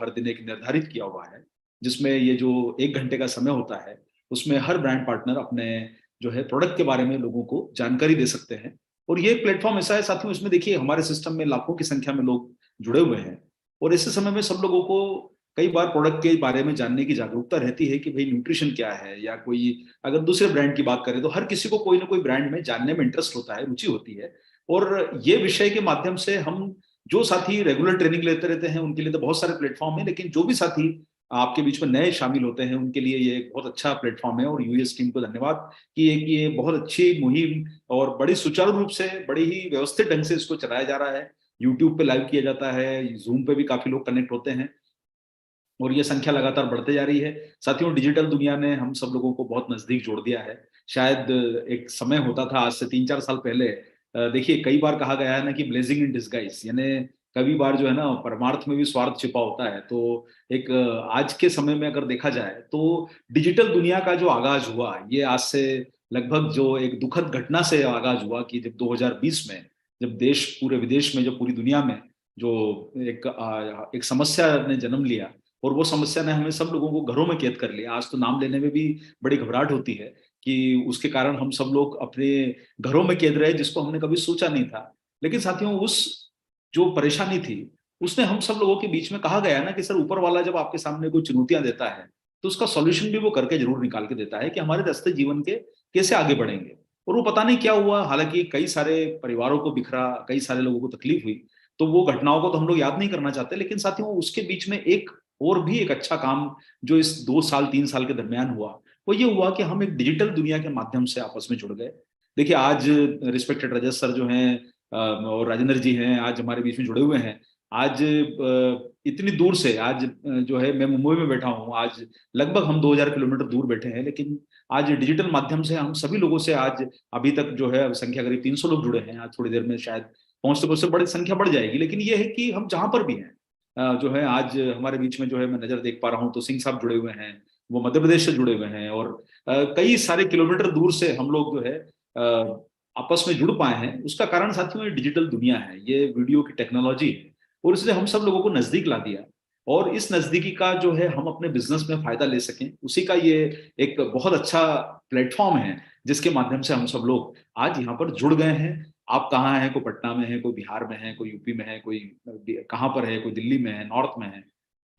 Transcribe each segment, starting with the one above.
हर दिन एक निर्धारित किया हुआ है, जिसमें ये जो 1 घंटे का समय होता है, उसमें हर ब्रांड पार्टनर अपने जो है प्रोडक्ट के बारे में लोगों को जानकारी दे सकते हैं। और ये एक प्लेटफ़ॉर्म ऐसा है साथियों, इसमें देखिए हमारे सिस्टम में लाखों की संख्या में लोग जुड़े हुए हैं और ऐसे समय में सब लोगों को कई बार प्रोडक्ट के बारे में जानने की जागरूकता रहती है कि भई न्यूट्रिशन क्या है, या कोई अगर दूसरे ब्रांड की बात करें तो हर किसी को कोई ना कोई ब्रांड में जानने में इंटरेस्ट होता है, रुचि होती है। और ये विषय के माध्यम से हम जो साथी रेगुलर ट्रेनिंग लेते रहते हैं, उनके लिए तो बहुत सारे प्लेटफ़ॉर्म हैं, लेकिन जो भी साथी आपके बीच में नए शामिल होते हैं, उनके लिए ये एक बहुत अच्छा प्लेटफ़ॉर्म है। और यूएस टीम को धन्यवाद कि ये बहुत अच्छी मुहिम और बड़ी सुचारू रूप से, बड़ी ही व्यवस्थित ढंग से इसको चलाया जा रहा है। यूट्यूब पे लाइव किया जाता है, ज़ूम पे भी काफ़ी लोग कनेक्ट होते हैं और ये संख्या लगातार बढ़ते जा रही है। साथियों, डिजिटल दुनिया ने हम सब लोगों को बहुत नज़दीक जोड़ दिया है। शायद एक समय होता था आज से 3-4 साल पहले, देखिए कई बार कहा गया है ना कि ब्लेसिंग इन डिसगाइज़, यानी कभी बार जो है ना परमार्थ में भी स्वार्थ छिपा होता है। तो एक आज के समय में अगर देखा जाए तो डिजिटल दुनिया का जो आगाज़ हुआ, ये आज से लगभग जो एक दुखद घटना से आगाज़ हुआ कि जब 2020 में जब देश पूरे विदेश में, जो पूरी दुनिया में जो एक समस्या ने जन्म लिया और वो समस्या ने हमें सब लोगों को घरों में कैद कर लिया। आज तो नाम लेने में भी बड़ी घबराहट होती है कि उसके कारण हम सब लोग अपने घरों में कैद रहे, जिसको हमने कभी सोचा नहीं था। लेकिन साथियों, उस जो परेशानी थी, उसने हम सब लोगों के बीच में, कहा गया है ना कि सर ऊपर वाला जब आपके सामने कोई चुनौतियाँ देता है, तो उसका सॉल्यूशन भी वो करके ज़रूर निकाल के देता है कि हमारे रास्ते जीवन के कैसे आगे बढ़ेंगे। और वो पता नहीं क्या हुआ, हालाँकि कई सारे परिवारों को बिखरा, कई सारे लोगों को तकलीफ हुई, तो वो घटनाओं को तो हम लोग याद नहीं करना चाहते, लेकिन साथियों उसके बीच में एक और भी एक अच्छा काम जो इस 2 साल 3 साल के दरमियान हुआ, वो ये हुआ कि हम एक डिजिटल दुनिया के माध्यम से आपस में जुड़ गए। देखिए आज रिस्पेक्टेड रजत सर जो हैं और राजेंद्र जी हैं, आज हमारे बीच में जुड़े हुए हैं। आज इतनी दूर से आज जो है मैं मुंबई में बैठा हूँ, आज लगभग हम 2000 किलोमीटर दूर बैठे हैं, लेकिन आज डिजिटल माध्यम से हम सभी लोगों से आज अभी तक जो है संख्या करीब 300 लोग जुड़े हैं। आज थोड़ी देर में शायद पहुँचते-पहुँचते बड़ी संख्या बढ़ जाएगी, लेकिन ये है कि हम जहाँ पर भी हैं जो है आज हमारे बीच में जो है मैं नज़र देख पा रहा हूँ तो सिंह साहब जुड़े हुए हैं, वो मध्य प्रदेश से जुड़े हुए हैं और कई सारे किलोमीटर दूर से हम लोग जो है आपस में जुड़ पाए हैं। उसका कारण साथियों ये डिजिटल दुनिया है, ये वीडियो की टेक्नोलॉजी है और इसने हम सब लोगों को नज़दीक ला दिया। और इस नज़दीकी का जो है हम अपने बिज़नेस में फ़ायदा ले सकें, उसी का ये एक बहुत अच्छा प्लेटफ़ॉर्म है, जिसके माध्यम से हम सब लोग आज यहाँ पर जुड़ गए हैं। आप कहाँ हैं? कोई पटना में है, कोई बिहार में है, कोई यूपी में है, कोई कहाँ पर है, कोई दिल्ली में है, नॉर्थ में है।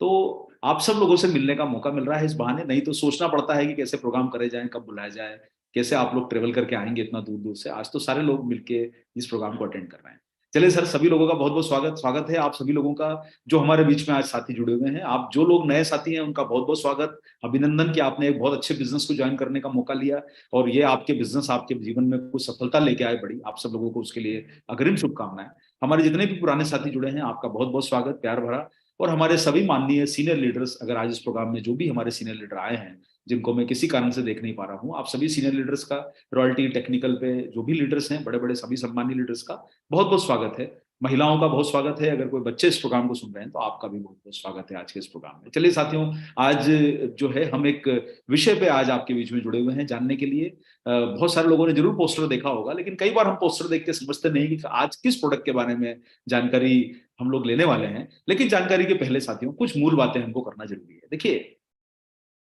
तो आप सब लोगों से मिलने का मौका मिल रहा है इस बहाने, नहीं तो सोचना पड़ता है कि कैसे प्रोग्राम करे जाएँ, कब बुलाया जाए, कैसे आप लोग ट्रैवल करके आएँगे इतना दूर-दूर से। आज तो सारे लोग मिलके इस प्रोग्राम को अटेंड कर रहे हैं। चलिए सर, सभी लोगों का बहुत-बहुत स्वागत स्वागत है आप सभी लोगों का, जो हमारे बीच में आज साथी जुड़े हुए हैं। आप जो लोग नए साथी हैं, उनका बहुत-बहुत स्वागत, अभिनंदन कि आपने एक बहुत अच्छे बिज़नेस को जॉइन करने का मौका लिया और ये आपके बिज़नेस आपके जीवन में कुछ सफलता लेके आए बड़ी। आप सब लोगों को उसके लिए अग्रिम शुभकामनाएँ। हमारे जितने भी पुराने साथी जुड़े हैं, आपका बहुत-बहुत स्वागत, प्यार भरा। और हमारे सभी माननीय सीनियर लीडर्स, अगर आज इस प्रोग्राम में जो भी हमारे सीनियर लीडर आए हैं, जिनको मैं किसी कारण से देख नहीं पा रहा हूँ, आप सभी सीनियर लीडर्स का, रॉयल्टी टेक्निकल पे जो भी लीडर्स हैं, बड़े-बड़े सभी सम्मानीय लीडर्स का बहुत-बहुत स्वागत है। महिलाओं का बहुत स्वागत है, अगर कोई बच्चे इस प्रोग्राम को सुन रहे हैं, तो आपका भी बहुत-बहुत स्वागत है आज के इस प्रोग्राम में। चलिए साथियों, आज जो है हम एक विषय पे आज आपके बीच में जुड़े हुए हैं जानने के लिए। बहुत सारे लोगों ने ज़रूर पोस्टर देखा होगा, लेकिन कई बार हम पोस्टर देख के समझते नहीं कि आज किस प्रोडक्ट के बारे में जानकारी हम लोग लेने वाले हैं। लेकिन जानकारी के पहले साथियों कुछ मूल बातें हमको करना ज़रूरी है। देखिए,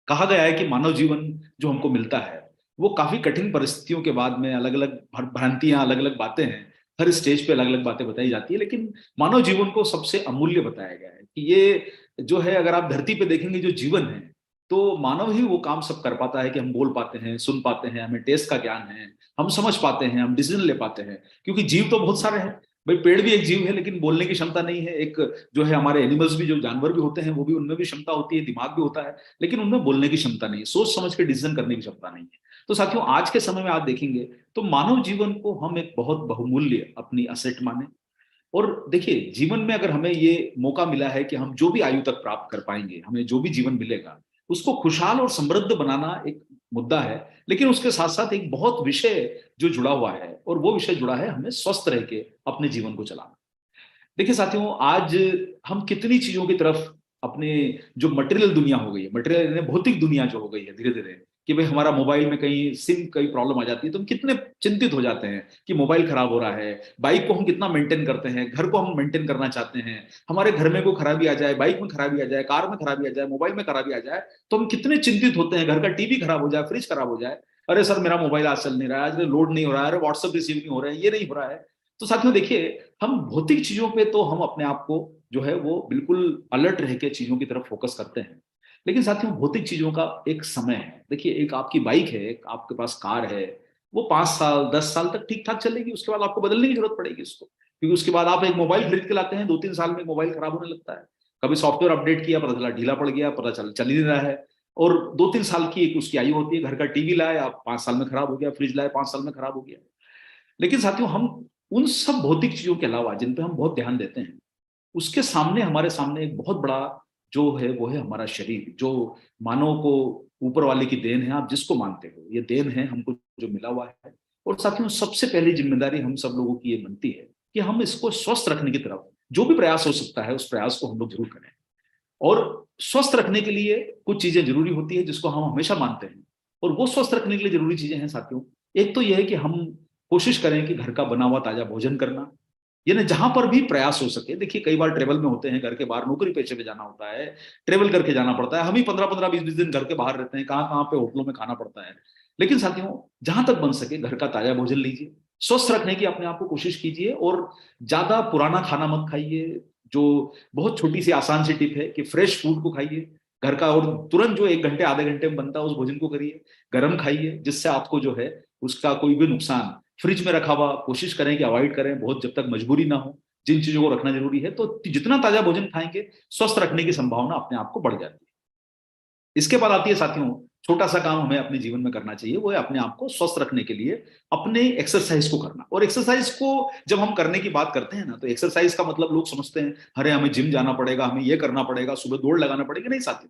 कहा गया है कि मानव जीवन जो हमको मिलता है, वो काफ़ी कठिन परिस्थितियों के बाद में अलग-अलग भ्रांतियाँ, अलग-अलग बातें हैं। हर स्टेज पे अलग-अलग बातें बताई जाती है, लेकिन मानव जीवन को सबसे अमूल्य बताया गया है कि ये जो है अगर आप धरती पे देखेंगे जो जीवन है, तो मानव ही वो काम सब कर पाता है कि हम बोल पाते हैं, सुन पाते हैं, हमें टेस्ट का ज्ञान है, हम समझ पाते हैं, हम डिसीज़न ले पाते हैं। क्योंकि जीव तो बहुत सारे हैं। भई पेड़ भी एक जीव है, लेकिन बोलने की क्षमता नहीं है। एक जो है हमारे एनिमल्स भी, जो जानवर भी होते हैं, वो भी, उनमें भी क्षमता होती है, दिमाग भी होता है। लेकिन उनमें बोलने की क्षमता नहीं है, सोच समझ के डिसीजन करने की क्षमता नहीं है। तो साथियों, आज के समय में आप देखेंगे तो मानव जीवन को हम एक बहुत बहुमूल्य अपनी असेट माने। और देखिए, जीवन में अगर हमें ये मौका मिला है कि हम जो भी आयु तक प्राप्त कर पाएंगे, हमें जो भी जीवन मिलेगा, उसको खुशहाल और समृद्ध बनाना एक मुद्दा है। लेकिन उसके साथ साथ एक बहुत विषय जो जुड़ा हुआ है, और वो विषय जुड़ा है हमें स्वस्थ रह के अपने जीवन को चलाना। देखिए साथियों, आज हम कितनी चीज़ों की तरफ अपने, जो मटेरियल दुनिया हो गई है, मटेरियल यानी भौतिक दुनिया जो हो गई है धीरे-धीरे, कि भाई हमारा मोबाइल में कहीं सिम कहीं प्रॉब्लम आ जाती है तो हम कितने चिंतित हो जाते हैं कि मोबाइल खराब हो रहा है। बाइक को हम कितना मेंटेन करते हैं, घर को हम मेंटेन करना चाहते हैं, हमारे घर में कोई खराबी आ जाए, बाइक में खराबी आ जाए, कार में खराबी आ जाए, मोबाइल में खराबी आ जाए, तो हम कितने चिंतित होते हैं। घर का टीवी खराब हो जाए, फ्रिज खराब हो जाए, अरे सर मेरा मोबाइल आज चल नहीं रहा है, आज लोड नहीं हो रहा है, अरे व्हाट्सएप रिसीव नहीं हो रहा है, ये नहीं हो रहा है। तो साथियों देखिए, हम भौतिक चीजों पे तो हम अपने आप को जो है वो बिल्कुल अलर्ट रह के चीजों की तरफ फोकस करते हैं, लेकिन साथियों भौतिक चीजों का एक समय है। देखिए, एक आपकी बाइक है, एक आपके पास कार है, वो 5 साल 10 साल तक ठीक ठाक चलेगी, उसके बाद आपको बदलने की जरूरत पड़ेगी उसको, क्योंकि उसके बाद आप एक मोबाइल खरीद के लाते हैं, 2-3 साल में मोबाइल खराब होने लगता है। कभी सॉफ्टवेयर अपडेट किया, पता चला ढीला पड़ गया, पता चल ही नहीं रहा है। और 2-3 साल की एक उसकी आयु होती है। घर का टीवी लाए आप, 5 साल में खराब हो गया, फ्रिज लाए 5 साल में खराब हो गया। लेकिन साथियों हम उन सब भौतिक चीजों के अलावा जिन पे हम बहुत ध्यान देते हैं, उसके सामने हमारे सामने एक बहुत बड़ा जो है वो है हमारा शरीर, जो मानव को ऊपर वाले की देन है, आप जिसको मानते हो, ये देन है हमको जो मिला हुआ है। और साथियों सबसे पहली जिम्मेदारी हम सब लोगों की ये बनती है कि हम इसको स्वस्थ रखने की तरफ जो भी प्रयास हो सकता है, उस प्रयास को हम लोग जरूर करें। और स्वस्थ रखने के लिए कुछ चीजें जरूरी होती है जिसको हम हमेशा मानते हैं, और वो स्वस्थ रखने के लिए जरूरी चीजें हैं साथियों। एक तो यह है कि हम कोशिश करें कि घर का बना हुआ ताजा भोजन करना, यानी जहां पर भी प्रयास हो सके। देखिए, कई बार ट्रेवल में होते हैं, घर के बाहर नौकरी पेशे पे जाना होता है, ट्रेवल करके जाना पड़ता है, हम ही 15-15 20-20 दिन घर के बाहर रहते हैं, कहाँ कहाँ पे होटलों में खाना पड़ता है। लेकिन साथियों, जहां तक बन सके घर का ताजा भोजन लीजिए, स्वस्थ रखने की अपने आप को कोशिश कीजिए, और ज्यादा पुराना खाना मत खाइए। जो बहुत छोटी सी आसान सी टिप है कि फ्रेश फूड को खाइए घर का, और तुरंत जो 1 घंटे आधे घंटे में बनता है उस भोजन को करिए, गर्म खाइए, जिससे आपको जो है उसका कोई भी नुकसान, फ्रिज में रखा हुआ कोशिश करें कि अवॉइड करें, बहुत जब तक मजबूरी ना हो। जिन चीजों को रखना जरूरी है, तो जितना ताजा भोजन खाएंगे, स्वस्थ रखने की संभावना अपने आप को बढ़ जाती है। इसके बाद आती है साथियों, छोटा सा काम हमें अपने जीवन में करना चाहिए, वो है अपने आप को स्वस्थ रखने के लिए अपने एक्सरसाइज को करना। और एक्सरसाइज को जब हम करने की बात करते हैं ना, तो एक्सरसाइज का मतलब लोग समझते हैं अरे हमें जिम जाना पड़ेगा, हमें ये करना पड़ेगा, सुबह दौड़ लगाना पड़ेगा। नहीं साथियों,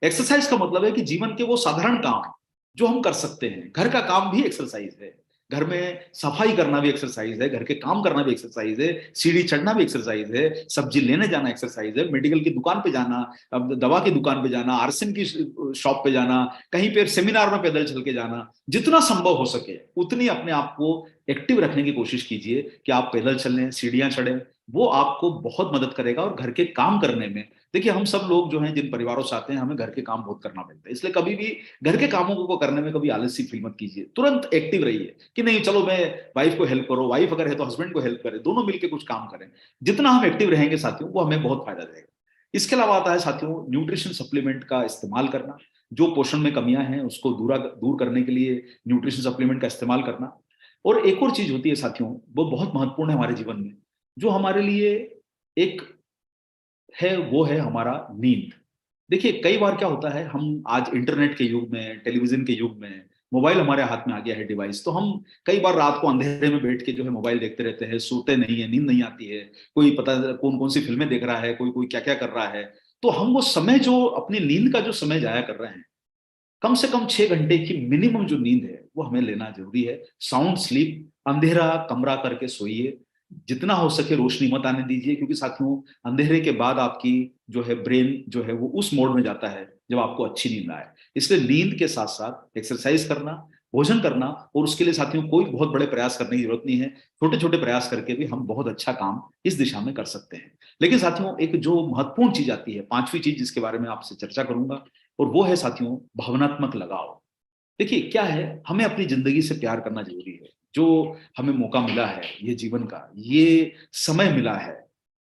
एक्सरसाइज का मतलब है कि जीवन के वो साधारण काम जो हम कर सकते हैं, घर का काम भी एक्सरसाइज है, घर में सफाई करना भी एक्सरसाइज है, घर के काम करना भी एक्सरसाइज है, सीढ़ी चढ़ना भी एक्सरसाइज है, सब्जी लेने जाना एक्सरसाइज है, मेडिकल की दुकान पे जाना, अब दवा की दुकान पे जाना, आरसीएम की शॉप पे जाना, कहीं पे सेमिनार में पैदल चल के जाना, जितना संभव हो सके उतनी अपने आप को एक्टिव रखने की कोशिश कीजिए कि आप पैदल चलें, सीढ़ियां चढ़ें। वो आपको बहुत मदद करेगा। और घर के काम करने में, देखिए हम सब लोग जो हैं जिन परिवारों से आते हैं, हमें घर के काम बहुत करना पड़ता है, इसलिए कभी भी घर के कामों को करने में कभी आलस्य फील मत कीजिए, तुरंत एक्टिव रहिए कि नहीं चलो मैं वाइफ को हेल्प करो, वाइफ अगर है तो हस्बैंड को हेल्प करें, दोनों मिलकर कुछ काम करें। जितना हम एक्टिव रहेंगे साथियों, वो हमें बहुत फायदा देगा। इसके अलावा आता है साथियों न्यूट्रिशन सप्लीमेंट का इस्तेमाल करना, जो पोषण में कमियां हैं उसको दूर करने के लिए न्यूट्रिशन सप्लीमेंट का इस्तेमाल करना। और एक और चीज होती है साथियों, वो बहुत महत्वपूर्ण है हमारे जीवन में, जो हमारे लिए एक है, वो है हमारा नींद। देखिए, कई बार क्या होता है, हम आज इंटरनेट के युग में, टेलीविजन के युग में, मोबाइल हमारे हाथ में आ गया है डिवाइस, तो हम कई बार रात को अंधेरे में बैठ के जो है मोबाइल देखते रहते हैं, सोते नहीं है, नींद नहीं आती है, कोई पता कौन कौन सी फिल्में देख रहा है, कोई कोई क्या क्या कर रहा है। तो हम वो समय जो अपनी नींद का जो समय जाया कर रहे हैं, कम से कम 6 घंटे की मिनिमम जो नींद है वो हमें लेना जरूरी है। साउंड स्लीप, अंधेरा कमरा करके सोइए, जितना हो सके रोशनी मत आने दीजिए, क्योंकि साथियों अंधेरे के बाद आपकी जो है ब्रेन जो है वो उस मोड में जाता है जब आपको अच्छी नींद आए। इसलिए नींद के साथ साथ एक्सरसाइज करना, भोजन करना, और उसके लिए साथियों कोई बहुत बड़े प्रयास करने की जरूरत नहीं है, छोटे छोटे प्रयास करके भी हम बहुत अच्छा काम इस दिशा में कर सकते हैं। लेकिन साथियों एक जो महत्वपूर्ण चीज आती है, पांचवी चीज जिसके बारे में आपसे चर्चा करूंगा, और वो है साथियों भावनात्मक लगाव। देखिए क्या है, हमें अपनी जिंदगी से प्यार करना जरूरी है। जो हमें मौका मिला है, ये जीवन का ये समय मिला है,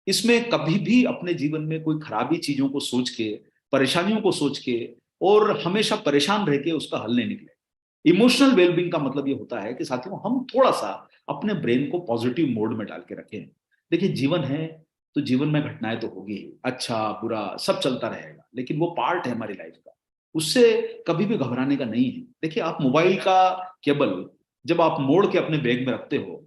इसमें कभी भी अपने जीवन में कोई खराबी चीजों को सोच के, परेशानियों को सोच के, और हमेशा परेशान रह के उसका हल नहीं निकले। इमोशनल वेलबींग का मतलब ये होता है कि साथियों हम थोड़ा सा अपने ब्रेन को पॉजिटिव मोड में डाल के रखें। देखिए जीवन है, तो जीवन में घटनाएं तो होगी ही, अच्छा बुरा सब चलता रहेगा, लेकिन वो पार्ट है हमारी लाइफ का, उससे कभी भी घबराने का नहीं है। देखिए आप मोबाइल का केबल जब आप मोड़ के अपने बैग में रखते हो,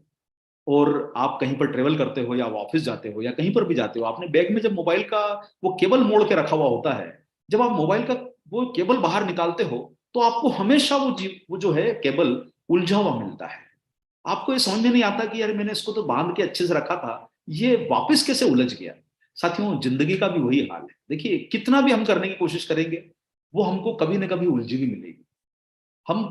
और आप कहीं पर ट्रेवल करते हो या ऑफिस जाते हो या कहीं पर भी जाते हो, आपने बैग में जब मोबाइल का वो केबल मोड़ के रखा हुआ होता है, जब आप मोबाइल का वो केबल बाहर निकालते हो, तो आपको हमेशा वो जो है केबल उलझा हुआ मिलता है। आपको ये समझ में नहीं आता कि यार मैंने इसको तो बांध के अच्छे से रखा था, ये वापस कैसे उलझ गया। साथियों जिंदगी का भी वही हाल है। देखिए कितना भी हम करने की कोशिश करेंगे, वो हमको कभी ना कभी उलझी हुई मिलेगी। हम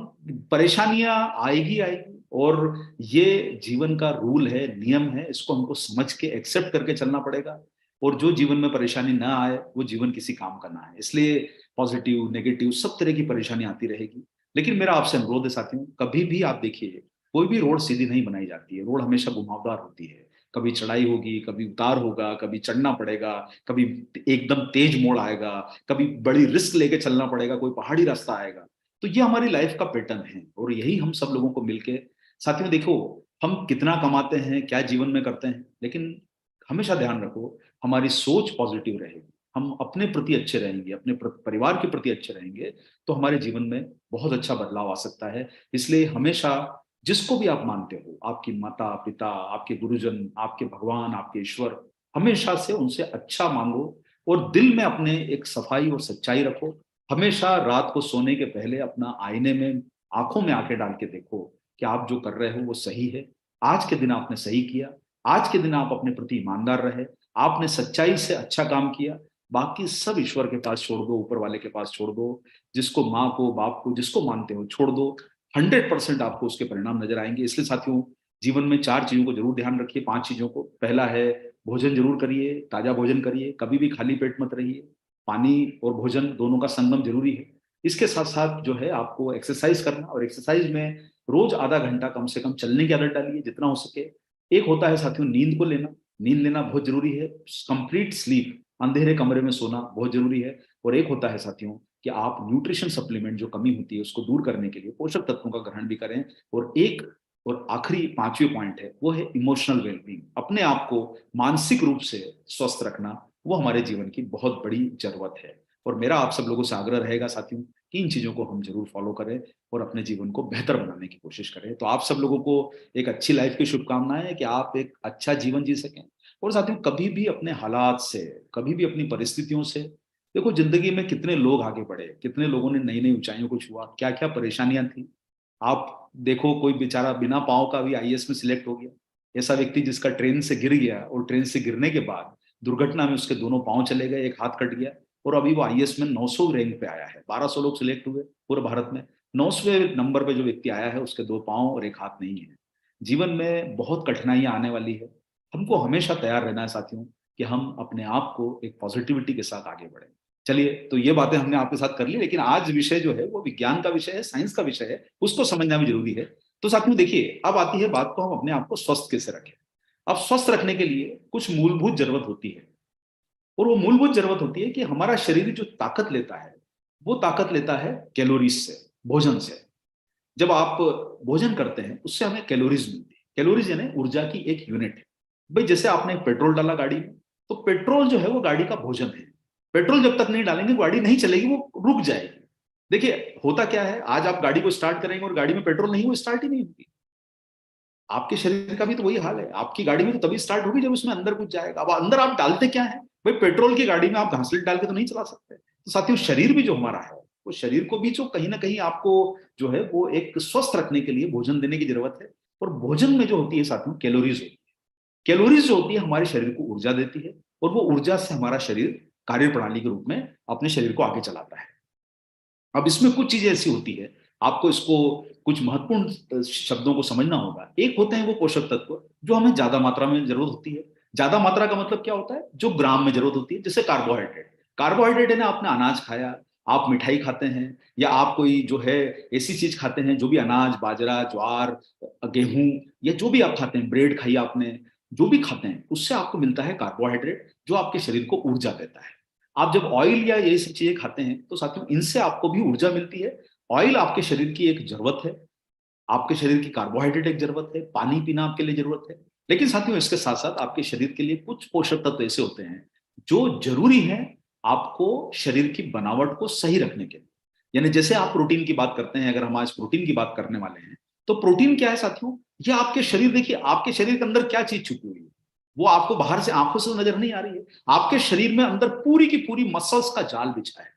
परेशानियां आएगी आएगी, और ये जीवन का रूल है, नियम है, इसको हमको समझ के एक्सेप्ट करके चलना पड़ेगा। और जो जीवन में परेशानी ना आए वो जीवन किसी काम का ना है। इसलिए पॉजिटिव नेगेटिव सब तरह की परेशानी आती रहेगी। लेकिन मेरा आपसे अनुरोध है साथियों, कभी भी आप देखिए, कोई भी रोड सीधी नहीं बनाई जाती है, रोड हमेशा घुमावदार होती है। कभी चढ़ाई होगी, कभी उतार होगा, कभी चढ़ना पड़ेगा, कभी एकदम तेज मोड़ आएगा, कभी बड़ी रिस्क लेके चलना पड़ेगा, कोई पहाड़ी रास्ता आएगा। तो ये हमारी लाइफ का पैटर्न है, और यही हम सब लोगों को मिलके, साथियों देखो, हम कितना कमाते हैं, क्या जीवन में करते हैं, लेकिन हमेशा ध्यान रखो, हमारी सोच पॉजिटिव रहेगी, हम अपने प्रति अच्छे रहेंगे, अपने परिवार के प्रति अच्छे रहेंगे, तो हमारे जीवन में बहुत अच्छा बदलाव आ सकता है। इसलिए हमेशा जिसको भी आप मानते हो, आपकी माता पिता, आपके गुरुजन, आपके भगवान, आपके ईश्वर, हमेशा से उनसे अच्छा मांगो, और दिल में अपने एक सफाई और सच्चाई रखो। हमेशा रात को सोने के पहले अपना आईने में आंखों में आंखें डाल के देखो कि आप जो कर रहे हो वो सही है। आज के दिन आपने सही किया, आज के दिन आप अपने प्रति ईमानदार रहे, आपने सच्चाई से अच्छा काम किया। बाकी सब ईश्वर के पास छोड़ दो, ऊपर वाले के पास छोड़ दो। जिसको माँ को, बाप को, जिसको मानते हो छोड़ दो। 100% आपको उसके परिणाम नजर आएंगे। इसलिए साथियों, जीवन में 4 चीजों को जरूर ध्यान रखिए, 5 चीजों को। पहला है, भोजन जरूर करिए, ताजा भोजन करिए, कभी भी खाली पेट मत रहिए। पानी और भोजन दोनों का संगम जरूरी है। इसके साथ साथ जो है आपको एक्सरसाइज करना, और एक्सरसाइज में रोज आधा घंटा कम से कम चलने की आदत डालिए जितना हो सके। एक होता है साथियों नींद को लेना, नींद लेना बहुत जरूरी है। कंप्लीट स्लीप, अंधेरे कमरे में सोना बहुत जरूरी है। और एक होता है साथियों कि आप न्यूट्रिशन सप्लीमेंट जो कमी होती है उसको दूर करने के लिए पोषक तत्वों का ग्रहण भी करें। और एक और आखिरी 5वीं पॉइंट है, वो है इमोशनल वेलबींग। अपने आप को मानसिक रूप से स्वस्थ रखना, वो हमारे जीवन की बहुत बड़ी जरूरत है। और मेरा आप सब लोगों से आग्रह रहेगा साथियों कि इन चीजों को हम जरूर फॉलो करें और अपने जीवन को बेहतर बनाने की कोशिश करें। तो आप सब लोगों को एक अच्छी लाइफ की शुभकामनाएं है कि आप एक अच्छा जीवन जी सकें। और साथियों, कभी भी अपने हालात से, कभी भी अपनी परिस्थितियों से, देखो जिंदगी में कितने लोग आगे बढ़े, कितने लोगों ने नई नई ऊंचाइयों को छुआ, क्या क्या परेशानियां थी। आप देखो, कोई बेचारा बिना पाँव का भी आईएएस में सिलेक्ट हो गया। ऐसा व्यक्ति जिसका ट्रेन से गिर गया, और ट्रेन से गिरने के बाद दुर्घटना में उसके दोनों पाँव चले गए, एक हाथ कट गया, और अभी वो आईएएस में 900 रैंक पे आया है। 1200 लोग सिलेक्ट हुए पूरे भारत में, 900वें नंबर पे जो व्यक्ति आया है उसके 2 पाँव और एक हाथ नहीं है। जीवन में बहुत कठिनाइयां आने वाली है। हमको हमेशा तैयार रहना है साथियों कि हम अपने आप को एक पॉजिटिविटी के साथ आगे बढ़े। चलिए, तो ये बातें हमने आपके साथ कर ली, लेकिन आज विषय जो है वो विज्ञान का विषय है, साइंस का विषय है, उसको समझना भी जरूरी है। तो साथियों देखिए, अब आती है बात को हम अपने आप को स्वस्थ कैसे रखें। अब स्वस्थ रखने के लिए कुछ मूलभूत जरूरत होती है, और वो मूलभूत जरूरत होती है कि हमारा शरीर जो ताकत लेता है, वो ताकत लेता है कैलोरीज से, भोजन से। जब आप भोजन करते हैं उससे हमें कैलोरीज मिलती है। कैलोरीज यानी ऊर्जा की एक यूनिट है। भाई जैसे आपने पेट्रोल डाला गाड़ी में, तो पेट्रोल जो है वो गाड़ी का भोजन है। पेट्रोल जब तक नहीं डालेंगे गाड़ी नहीं चलेगी, वो रुक जाएगी। देखिए होता क्या है, आज आप गाड़ी को स्टार्ट करेंगे और गाड़ी में पेट्रोल नहीं, वो स्टार्ट ही नहीं होगी। आपके शरीर का भी तो वही हाल है, आपकी गाड़ी में तो तभी स्टार्ट होगी जब उसमें अंदर कुछ जाएगा। अब अंदर आप डालते क्या है, भाई पेट्रोल की गाड़ी में आप घासलेट डाल के तो नहीं चला सकते। तो साथियों, शरीर भी जो हमारा है, वो शरीर को भी जो कहीं ना कहीं आपको जो है वो एक स्वस्थ रखने के लिए भोजन देने की जरूरत है। और भोजन में जो होती है साथियों, कैलोरीज होती है। कैलोरीज जो होती है हमारे शरीर को ऊर्जा देती है, और वो ऊर्जा से हमारा शरीर कार्य प्रणाली के रूप में अपने शरीर को आगे चलाता है। अब इसमें कुछ चीजें ऐसी होती है, आपको इसको कुछ महत्वपूर्ण शब्दों को समझना होगा। एक होते हैं वो पोषक तत्व जो हमें ज्यादा मात्रा में जरूरत होती है। ज्यादा मात्रा का मतलब क्या होता है, जो ग्राम में जरूरत होती है। जैसे कार्बोहाइड्रेट, कार्बोहाइड्रेट है ना, आपने अनाज खाया, आप मिठाई खाते हैं, या आप कोई जो है ऐसी चीज खाते हैं, जो भी अनाज, बाजरा, ज्वार, गेहूं, या जो भी आप खाते हैं, ब्रेड खाई आपने, जो भी खाते हैं उससे आपको मिलता है कार्बोहाइड्रेट, जो आपके शरीर को ऊर्जा देता है। आप जब ऑयल या ये सब चीजें खाते हैं तो साथियों इनसे आपको भी ऊर्जा मिलती है। ऑयल आपके शरीर की एक जरूरत है, आपके शरीर की कार्बोहाइड्रेट एक जरूरत है, पानी पीना आपके लिए जरूरत है। लेकिन साथियों इसके साथ साथ आपके शरीर के लिए कुछ पोषक तत्व ऐसे होते हैं जो जरूरी है आपको शरीर की बनावट को सही रखने के लिए। यानी जैसे आप प्रोटीन की बात करते हैं, अगर हम आज प्रोटीन की बात करने वाले हैं, तो प्रोटीन क्या है साथियों, ये आपके शरीर, देखिए आपके शरीर के अंदर क्या चीज छुपी हुई है, वो आपको बाहर से आंखों से नजर नहीं आ रही है। आपके शरीर में अंदर पूरी की पूरी मसल्स का जाल बिछा है।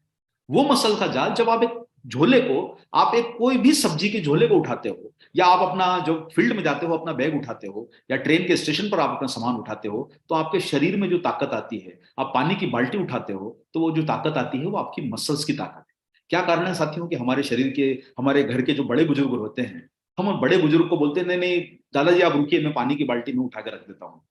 वो मसल का जाल, जब आप एक झोले को, आप एक कोई भी सब्जी के झोले को उठाते हो, या आप अपना जो फील्ड में जाते हो अपना बैग उठाते हो, या ट्रेन के स्टेशन पर आप अपना सामान उठाते हो, तो आपके शरीर में जो ताकत आती है, आप पानी की बाल्टी उठाते हो तो वो जो ताकत आती है वो आपकी मसल्स की ताकत है। क्या कारण है साथियों कि हमारे शरीर के, हमारे घर के जो बड़े बुजुर्ग होते हैं, हम उन बड़े बुजुर्ग को बोलते हैं नहीं नहीं दादाजी आप रुकिए, मैं पानी की बाल्टी में उठा के रख देता हूँ।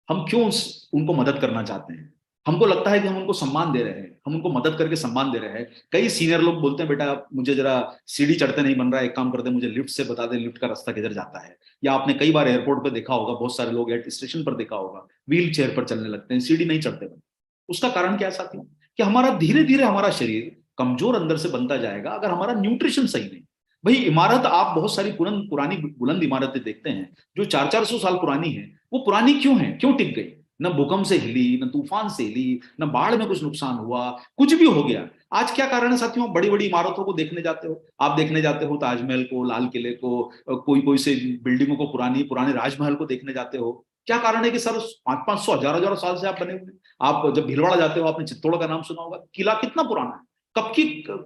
हम क्यों उनको मदद करना चाहते हैं? हमको लगता है कि हम उनको सम्मान दे रहे हैं, हम उनको मदद करके सम्मान दे रहे हैं। कई सीनियर लोग बोलते हैं बेटा मुझे जरा सीढ़ी चढ़ते नहीं बन रहा है, एक काम करते हैं मुझे लिफ्ट से बता दे लिफ्ट का रास्ता किधर जाता है। या आपने कई बार एयरपोर्ट पर देखा होगा, बहुत सारे लोग स्टेशन पर देखा होगा व्हील चेयर पर चलने लगते हैं, सीढ़ी नहीं चढ़ते बन। उसका कारण क्या है साथियों? कि हमारा धीरे धीरे हमारा शरीर कमजोर अंदर से बनता जाएगा अगर हमारा न्यूट्रिशन सही नहीं। भाई इमारत, आप बहुत सारी पुरानी बुलंद इमारतें देखते हैं जो 400-400 साल पुरानी है, वो पुरानी क्यों है, क्यों टिक गई? न भूकंप से हिली, न तूफान से हिली, न बाढ़ में कुछ नुकसान हुआ, कुछ भी हो गया। आज क्या कारण है साथियों? बड़ी बड़ी इमारतों को देखने जाते हो, आप देखने जाते हो ताजमहल को, लाल किले को, कोई कोई से बिल्डिंगों को, पुरानी पुराने राजमहल को देखने जाते हो। क्या कारण है? कि सर 500-500 हजार साल से आप बने हुए। आप जब भीलवाड़ा जाते हो, आपने चित्तौड़ का नाम सुना होगा, किला कितना पुराना है, कब की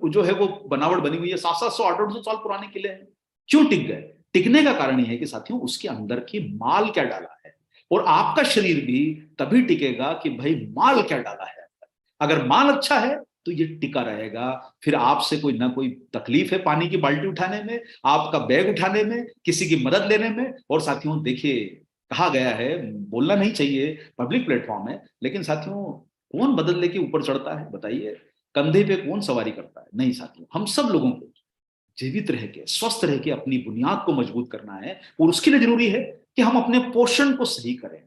जो है वो बनावट बनी हुई है, 700-800 साल पुराने किले हैं। क्यों टिक गए? टिकने का कारण यह है कि साथियों उसके अंदर की माल क्या डाला है। और आपका शरीर भी तभी टिकेगा कि भाई माल क्या डाला है। अगर माल अच्छा है तो ये टिका रहेगा। फिर आपसे कोई ना कोई तकलीफ है पानी की बाल्टी उठाने में, आपका बैग उठाने में, किसी की मदद लेने में। और साथियों देखिए, कहा गया है, बोलना नहीं चाहिए, पब्लिक प्लेटफॉर्म है, लेकिन साथियों कौन मदद लेके ऊपर चढ़ता है बताइए? कंधे पे कौन सवारी करता है? नहीं साथियों, हम सब लोगों को जीवित रह के, स्वस्थ रह के अपनी बुनियाद को मजबूत करना है। और उसके लिए जरूरी है कि हम अपने पोषण को सही करें।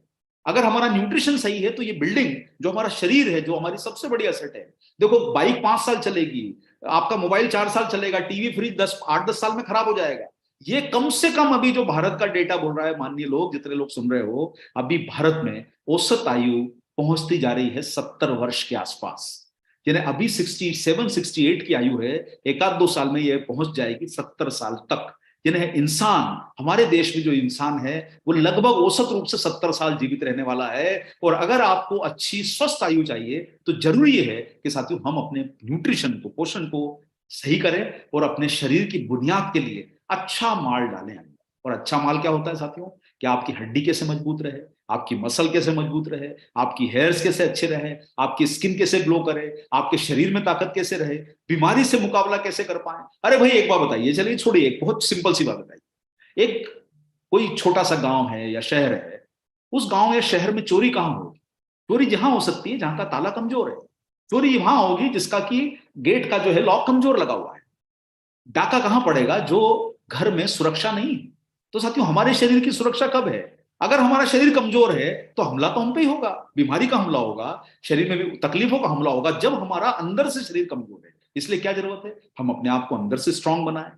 अगर हमारा न्यूट्रिशन सही है तो ये बिल्डिंग, जो हमारा शरीर है, जो हमारी सबसे बड़ी असेट है। देखो बाइक 5 साल चलेगी, आपका मोबाइल 4 साल चलेगा, टीवी फ्रिज 8-10 साल में खराब हो जाएगा। ये कम से कम अभी जो भारत का डेटा बोल रहा है, माननीय लोग जितने लोग सुन रहे हो, अभी भारत में औसत आयु पहुंचती जा रही है 70 वर्ष के आसपास। यानी अभी 67-68 की आयु है, एक आध 2 साल में ये पहुंच जाएगी 70 साल तक। यानी इंसान, हमारे देश में जो इंसान है वो लगभग औसत रूप से 70 साल जीवित रहने वाला है। और अगर आपको अच्छी स्वस्थ आयु चाहिए तो जरूरी है कि साथियों हम अपने न्यूट्रिशन को, पोषण को सही करें और अपने शरीर की बुनियाद के लिए अच्छा माल डालें। और अच्छा माल क्या होता है साथियों? कि आपकी हड्डी कैसे मजबूत रहे, आपकी मसल कैसे मजबूत रहे, आपकी हेयर्स कैसे अच्छे रहे, आपकी स्किन कैसे ग्लो करे, आपके शरीर में ताकत कैसे रहे, बीमारी से मुकाबला कैसे कर पाए। अरे भाई एक बात बताइए, चलिए छोड़िए, एक बहुत सिंपल सी बात बताइए। एक कोई छोटा सा गांव है या शहर है, उस गांव या शहर में चोरी कहां होगी? चोरी जहां हो सकती है जहां का ताला कमजोर है। चोरी वहां होगी जिसका की गेट का जो है लॉक कमजोर लगा हुआ है। डाका कहां पड़ेगा? जो घर में सुरक्षा नहीं है। तो साथियों हमारे शरीर की सुरक्षा कब है? अगर हमारा शरीर कमजोर है तो हमला तो हम पे ही होगा, बीमारी का हमला होगा, शरीर में भी तकलीफों का हमला होगा जब हमारा अंदर से शरीर कमजोर है। इसलिए क्या जरूरत है? हम अपने आप को अंदर से स्ट्रांग बनाएं,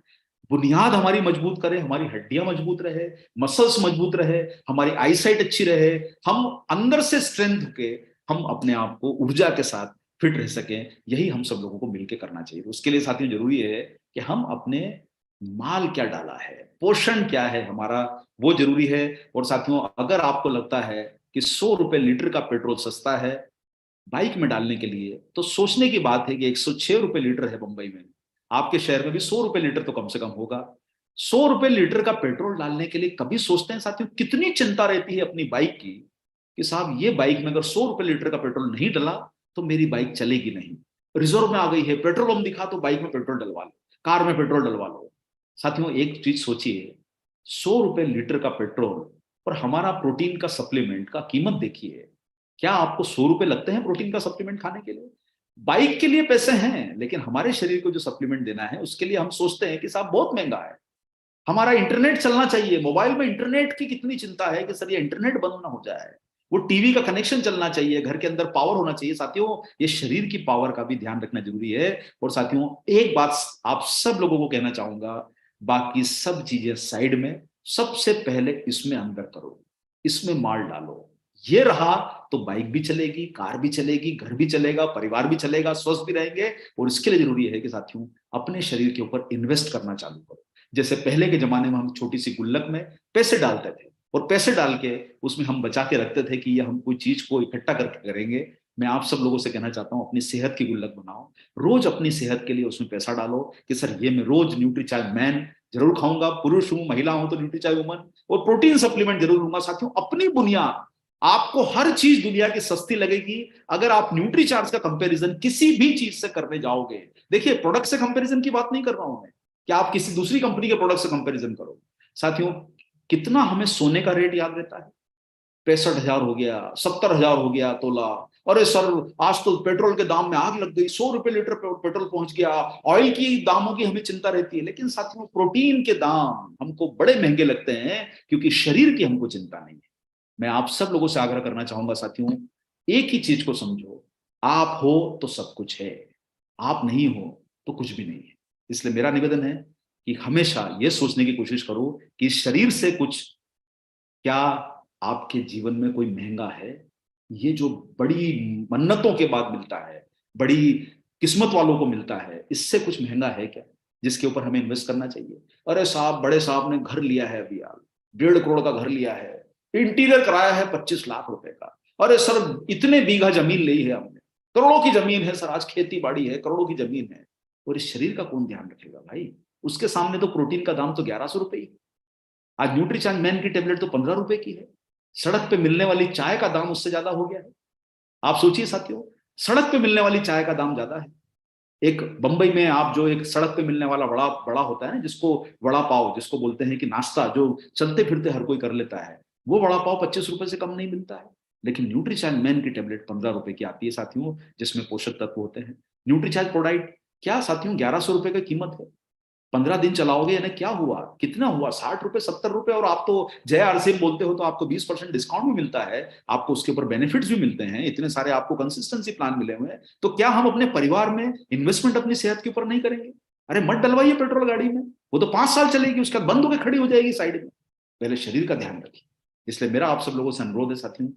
बुनियाद हमारी मजबूत करें, हमारी हड्डियां मजबूत रहे, मसल्स मजबूत रहे, हमारी आईसाइट अच्छी रहे, हम अंदर से स्ट्रेंथ के, हम अपने आप को ऊर्जा के साथ फिट रह सकें। यही हम सब लोगों को मिलकर करना चाहिए। उसके लिए साथियों जरूरी है कि हम अपने माल क्या डाला है, पोषण क्या है हमारा, वो जरूरी है। और साथियों अगर आपको लगता है कि 100 रुपए लीटर का पेट्रोल सस्ता है बाइक में डालने के लिए, तो सोचने की बात है कि 106 रुपए लीटर है मुंबई में, आपके शहर में भी 100 रुपए लीटर तो कम से कम होगा। 100 रुपए लीटर का पेट्रोल डालने के लिए कभी सोचते हैं साथियों कितनी चिंता रहती है अपनी बाइक की, कि साहब ये बाइक में अगर 100 रुपए लीटर का पेट्रोल नहीं डला तो मेरी बाइक चलेगी नहीं। रिजर्व में आ गई है, पेट्रोल पंप दिखा तो बाइक में पेट्रोल डलवा लो, कार में पेट्रोल डलवा लो। साथियों एक चीज सोचिए, 100 रुपए लीटर का पेट्रोल और हमारा प्रोटीन का सप्लीमेंट का कीमत देखिए। क्या आपको 100 रुपए लगते हैं प्रोटीन का सप्लीमेंट खाने के लिए? बाइक के लिए पैसे हैं, लेकिन हमारे शरीर को जो सप्लीमेंट देना है उसके लिए हम सोचते हैं कि साहब बहुत महंगा है। हमारा इंटरनेट चलना चाहिए, मोबाइल में इंटरनेट की कितनी चिंता है कि सर ये इंटरनेट बंद ना हो जाए। वो टीवी का कनेक्शन चलना चाहिए, घर के अंदर पावर होना चाहिए। साथियों ये शरीर की पावर का भी ध्यान रखना जरूरी है। और साथियों एक बात आप सब लोगों को कहना चाहूंगा, बाकी सब चीजें साइड में, सबसे पहले इसमें अंदर करो, इसमें माल डालो। ये रहा तो बाइक भी चलेगी, कार भी चलेगी, घर भी चलेगा, परिवार भी चलेगा, स्वस्थ भी रहेंगे। और इसके लिए जरूरी है कि साथियों अपने शरीर के ऊपर इन्वेस्ट करना चालू करो। जैसे पहले के जमाने में हम छोटी सी गुल्लक में पैसे डालते थे और पैसे डाल के उसमें हम बचा के रखते थे कि ये हम कोई चीज को इकट्ठा करके करेंगे। मैं आप सब लोगों से कहना चाहता हूं अपनी सेहत की गुल्लक बनाओ, रोज अपनी सेहत के लिए उसमें पैसा डालो कि सर ये मैं रोज न्यूट्री चाय मैन जरूर खाऊंगा, पुरुष हूं महिला हूं तो न्यूट्री चाय वुमन, और प्रोटीन सप्लीमेंट जरूर लूंगा। साथियों अपनी बुनियाद आपको हर चीज दुनिया की सस्ती लगेगी अगर आप न्यूट्रीचार्ज का कंपैरिजन किसी भी चीज से करने जाओगे। देखिए, प्रोडक्ट से कंपैरिजन की बात नहीं कर रहा हूं मैं कि आप किसी दूसरी कंपनी के प्रोडक्ट से कंपैरिजन करो। साथियों, कितना हमें सोने का रेट याद रहता है? 65,000 हो गया, 70,000 हो गया तोला। अरे सर, आज तो पेट्रोल के दाम में आग लग गई, 100 रुपए लीटर पेट्रोल पहुंच गया। ऑयल की दामों की हमें चिंता रहती है, लेकिन साथियों प्रोटीन के दाम हमको बड़े महंगे लगते हैं क्योंकि शरीर की हमको चिंता नहीं है। मैं आप सब लोगों से आग्रह करना चाहूंगा साथियों, एक ही चीज को समझो, आप हो तो सब कुछ है, आप नहीं हो तो कुछ भी नहीं है। इसलिए मेरा निवेदन है कि हमेशा यह सोचने की कोशिश करो कि शरीर से कुछ, क्या आपके जीवन में कोई महंगा है? ये जो बड़ी मन्नतों के बाद मिलता है, बड़ी किस्मत वालों को मिलता है, इससे कुछ महंगा है क्या जिसके ऊपर हमें इन्वेस्ट करना चाहिए? अरे साहब, बड़े साहब ने घर लिया है अभी यार, 1.5 करोड़ का घर लिया है, इंटीरियर कराया है 25 लाख रुपए का। अरे सर, इतने बीघा जमीन ली है हमने, करोड़ों की जमीन है सर, आज खेती बाड़ी है, करोड़ों की जमीन है, और इस शरीर का कौन ध्यान रखेगा भाई? उसके सामने तो प्रोटीन का दाम तो 1100 रुपए ही। आज न्यूट्रीचार्ज मैन की टेबलेट तो 15 रुपए की है। सड़क पे मिलने वाली चाय का दाम उससे ज्यादा हो गया है। आप सोचिए साथियों, सड़क पे मिलने वाली चाय का दाम ज्यादा है। एक बंबई में आप जो एक सड़क पे मिलने वाला बड़ा बड़ा होता है ना, जिसको वड़ा पाव जिसको बोलते हैं कि नाश्ता जो चलते फिरते हर कोई कर लेता है, वो वड़ा पाव 25 रुपए से कम नहीं मिलता है। लेकिन न्यूट्रीचार्ज मैन की टेबलेट 15 रुपए की आती है साथियों, जिसमें पोषक तत्व होते हैं। न्यूट्रीचार्ज प्रोडाइट क्या साथियों, 1100 रुपए की कीमत है। 15 दिन चलाओगे यानी क्या हुआ, कितना हुआ, 60 रुपए 70 रुपए। और आप तो जय आरसीएम बोलते हो तो आपको 20% डिस्काउंट भी मिलता है, आपको उसके ऊपर बेनिफिट्स भी मिलते हैं, इतने सारे आपको कंसिस्टेंसी प्लान मिले हुए हैं। तो क्या हम अपने परिवार में इन्वेस्टमेंट अपनी सेहत के ऊपर नहीं करेंगे? अरे मत डलवाइए पेट्रोल गाड़ी में, वो तो 5 साल चलेगी, उसका बंद होकर खड़ी हो जाएगी साइड में। पहले शरीर का ध्यान रखिए। इसलिए मेरा आप सब लोगों से अनुरोध है साथियों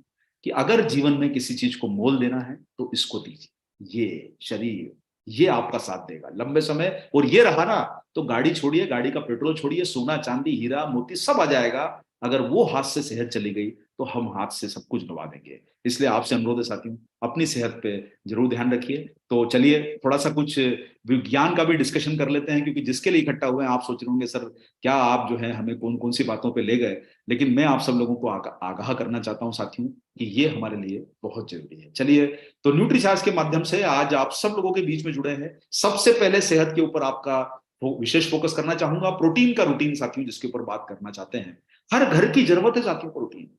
कि अगर जीवन में किसी चीज को मोल देना है तो इसको दीजिए। ये शरीर, ये आपका साथ देगा लंबे समय। और ये रहा ना, तो गाड़ी छोड़िए, गाड़ी का पेट्रोल छोड़िए, सोना चांदी हीरा मोती सब आ जाएगा। अगर वो हाथ से सेहत चली गई तो हम हाथ से सब कुछ गवा देंगे। इसलिए आपसे अनुरोध है साथियों, अपनी सेहत पे जरूर ध्यान रखिए। तो चलिए थोड़ा सा कुछ विज्ञान का भी डिस्कशन कर लेते हैं, क्योंकि जिसके लिए इकट्ठा हुए हैं आप सोच रहे होंगे सर क्या आप जो है हमें कौन कौन सी बातों पे ले गए। लेकिन मैं आप सब लोगों को आगाह करना चाहता हूं साथियों कि ये हमारे लिए बहुत जरूरी है। चलिए, तो न्यूट्रीचार्ज के माध्यम से आज आप सब लोगों के बीच में जुड़े हैं। सबसे पहले सेहत के ऊपर आपका विशेष फोकस करना चाहूंगा। प्रोटीन का रूटीन साथियों जिसके ऊपर बात करना चाहते हैं, हर घर की जरूरत है साथियों प्रोटीन।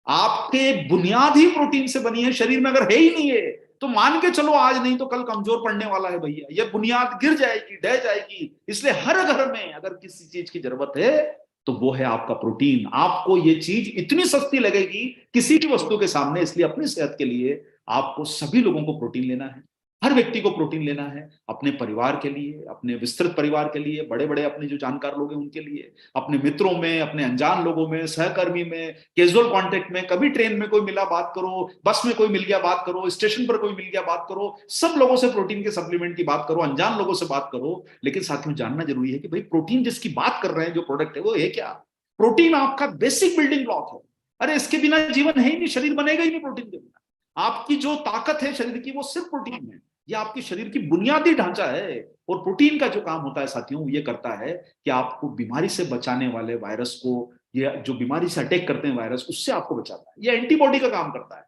आपके बुनियाद ही प्रोटीन से बनी है। शरीर में अगर है ही नहीं है तो मान के चलो आज नहीं तो कल कमजोर पड़ने वाला है भैया, ये बुनियाद गिर जाएगी, ढह जाएगी। इसलिए हर घर में अगर किसी चीज की जरूरत है तो वो है आपका प्रोटीन। आपको ये चीज इतनी सस्ती लगेगी किसी भी वस्तु के सामने। इसलिए अपनी सेहत के लिए आपको सभी लोगों को प्रोटीन लेना है, हर व्यक्ति को प्रोटीन लेना है। अपने परिवार के लिए, अपने विस्तृत परिवार के लिए, बड़े बड़े अपने जो जानकार लोग हैं उनके लिए, अपने मित्रों में, अपने अनजान लोगों में, सहकर्मी में, कैजुअल कांटेक्ट में, कभी ट्रेन में कोई मिला बात करो, बस में कोई मिल गया बात करो, स्टेशन पर कोई मिल गया बात करो, सब लोगों से प्रोटीन के सप्लीमेंट की बात करो, अनजान लोगों से बात करो। लेकिन साथियों जानना जरूरी है कि भाई प्रोटीन जिसकी बात कर रहे हैं, जो प्रोडक्ट है वो है क्या? प्रोटीन आपका बेसिक बिल्डिंग ब्लॉक है। अरे इसके बिना जीवन है ही नहीं, शरीर बनेगा ही नहीं प्रोटीन के बिना। आपकी जो ताकत है शरीर की वो सिर्फ प्रोटीन है। ये आपके शरीर की बुनियादी ढांचा है। और प्रोटीन का जो काम होता है साथियों, ये करता है कि आपको बीमारी से बचाने वाले वायरस को, ये जो बीमारी से अटैक करते हैं वायरस, उससे आपको बचाता है। ये एंटीबॉडी का काम करता है,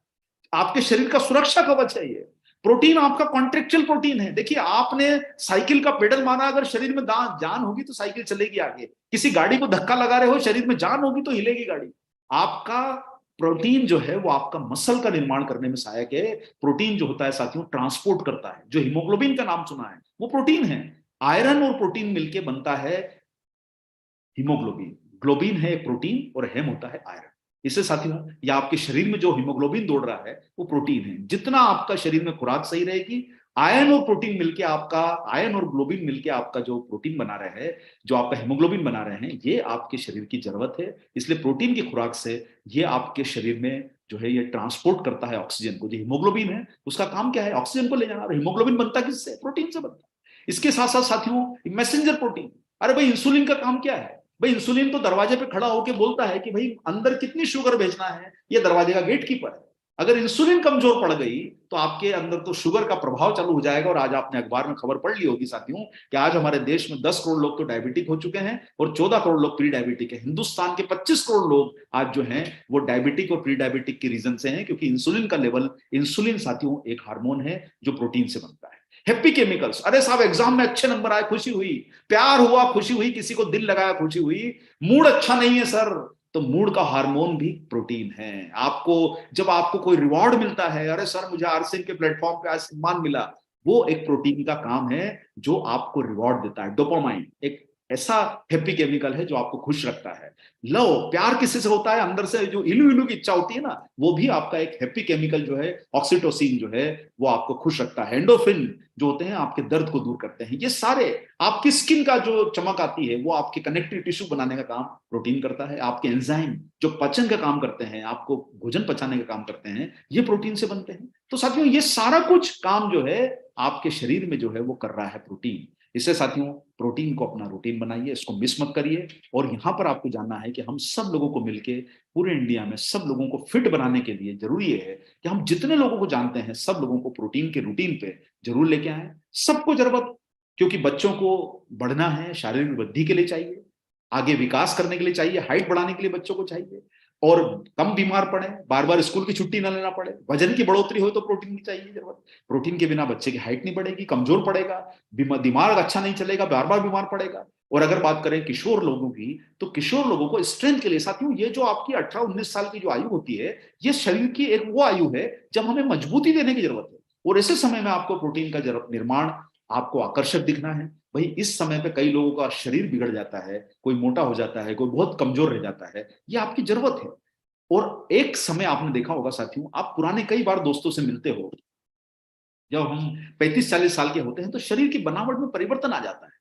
आपके शरीर का सुरक्षा कवच है ये। प्रोटीन आपका कॉन्ट्रेक्चुअल प्रोटीन है। देखिए, आपने साइकिल का पेडल मारा, अगर शरीर में जान होगी तो साइकिल चलेगी आगे। किसी गाड़ी को धक्का लगा रहे हो, शरीर में जान होगी तो हिलेगी गाड़ी। आपका प्रोटीन जो है वो आपका मसल का निर्माण करने में सहायक है। प्रोटीन जो होता है साथियों ट्रांसपोर्ट करता है। जो हीमोग्लोबिन का नाम सुना है वो प्रोटीन है। आयरन और प्रोटीन मिलके बनता है हीमोग्लोबिन। ग्लोबिन है प्रोटीन और हेम होता है आयरन। इससे साथियों ये आपके शरीर में जो हीमोग्लोबिन दौड़ रहा है वो प्रोटीन है। जितना आपका शरीर में खुराक सही रहेगी, आयरन और प्रोटीन मिलके आपका, आयरन और ग्लोबिन मिलके आपका जो प्रोटीन बना रहे हैं, जो आपका हीमोग्लोबिन बना रहे हैं, ये आपके शरीर की जरूरत है। इसलिए प्रोटीन की खुराक से ये आपके शरीर में जो है ये ट्रांसपोर्ट करता है ऑक्सीजन को। जो हीमोग्लोबिन है उसका काम क्या है? ऑक्सीजन को ले जाना। हीमोग्लोबिन बनता किससे? प्रोटीन से बनता है। इसके साथ साथ साथियों मैसेंजर प्रोटीन। अरे भाई इंसुलिन का काम क्या है? भाई इंसुलिन तो दरवाजे पे खड़ा होकर बोलता है कि भाई अंदर कितनी शुगर भेजना है, ये दरवाजे का गेट कीपर है। अगर इंसुलिन कमजोर पड़ गई तो आपके अंदर तो शुगर का प्रभाव चालू हो जाएगा। और आज आपने अखबार में खबर पढ़ ली होगी साथियों कि आज हमारे देश में 10 करोड़ लोग तो डायबिटिक हो चुके हैं और 14 करोड़ लोग प्री डायबिटिक है। हिंदुस्तान के 25 करोड़ लोग आज जो हैं वो डायबिटिक और प्री डायबिटिक के रीजन से हैं, क्योंकि इंसुलिन का लेवल, इंसुलिन साथियों एक हार्मोन है जो प्रोटीन से बनता है। हैप्पी केमिकल्स, अरे साहब एग्जाम में अच्छे नंबर आए खुशी हुई, प्यार हुआ खुशी हुई, किसी को दिल लगाया खुशी हुई, मूड अच्छा नहीं है सर, तो मूड का हार्मोन भी प्रोटीन है। आपको जब आपको कोई रिवॉर्ड मिलता है, अरे सर मुझे आरसीएम के प्लेटफॉर्म पे आज सम्मान मिला, वो एक प्रोटीन का काम है जो आपको रिवॉर्ड देता है। डोपामाइन एक ऐसा हैप्पी केमिकल है जो आपको खुश रखता है। लव, प्यार किसी से होता है अंदर से जो इलू इलू की इच्छा होती है ना, वो भी आपका एक हैप्पी केमिकल जो है, ऑक्सीटोसिन जो है वो आपको खुश रखता है। एंडोफिन जो होते हैं आपके दर्द को दूर करते हैं। ये सारे आपकी स्किन का जो चमक आती है वो आपके कनेक्टिव टिश्यू बनाने का काम प्रोटीन करता है। आपके एंजाइम जो पचन का काम करते हैं, आपको भोजन पचाने का काम करते हैं, ये प्रोटीन से बनते हैं। तो साथियों ये सारा कुछ काम जो है आपके शरीर में जो है वो कर रहा है प्रोटीन। इससे साथियों प्रोटीन को अपना रूटीन बनाइए, इसको मिस मत करिए। और यहां पर आपको जानना है कि हम सब लोगों को मिलके पूरे इंडिया में सब लोगों को फिट बनाने के लिए जरूरी है कि हम जितने लोगों को जानते हैं सब लोगों को प्रोटीन के रूटीन पे जरूर लेके आए। सबको जरूरत, क्योंकि बच्चों को बढ़ना है, शारीरिक वृद्धि के लिए चाहिए, आगे विकास करने के लिए चाहिए, हाइट बढ़ाने के लिए बच्चों को चाहिए, और कम बीमार पड़े, बार बार स्कूल की छुट्टी ना लेना पड़े, वजन की बढ़ोतरी हो तो प्रोटीन की चाहिए जरूरत। प्रोटीन के बिना बच्चे की हाइट नहीं बढ़ेगी, कमजोर पड़ेगा, दिमाग अच्छा नहीं चलेगा, बार बार बीमार पड़ेगा। और अगर बात करें किशोर लोगों की, तो किशोर लोगों को स्ट्रेंथ के लिए साथियों ये जो आपकी 18-19 साल की जो आयु होती है, ये शरीर की एक वो आयु है जब हमें मजबूती देने की जरूरत है। और ऐसे समय में आपको प्रोटीन का निर्माण, आपको आकर्षक दिखना है। भाई इस समय पे कई लोगों का शरीर बिगड़ जाता है, कोई मोटा हो जाता है, कोई बहुत कमजोर रह जाता है, ये आपकी जरूरत है। और एक समय आपने देखा होगा साथियों, आप पुराने कई बार दोस्तों से मिलते हो, जब हम 35-40 साल के होते हैं तो शरीर की बनावट में परिवर्तन आ जाता है।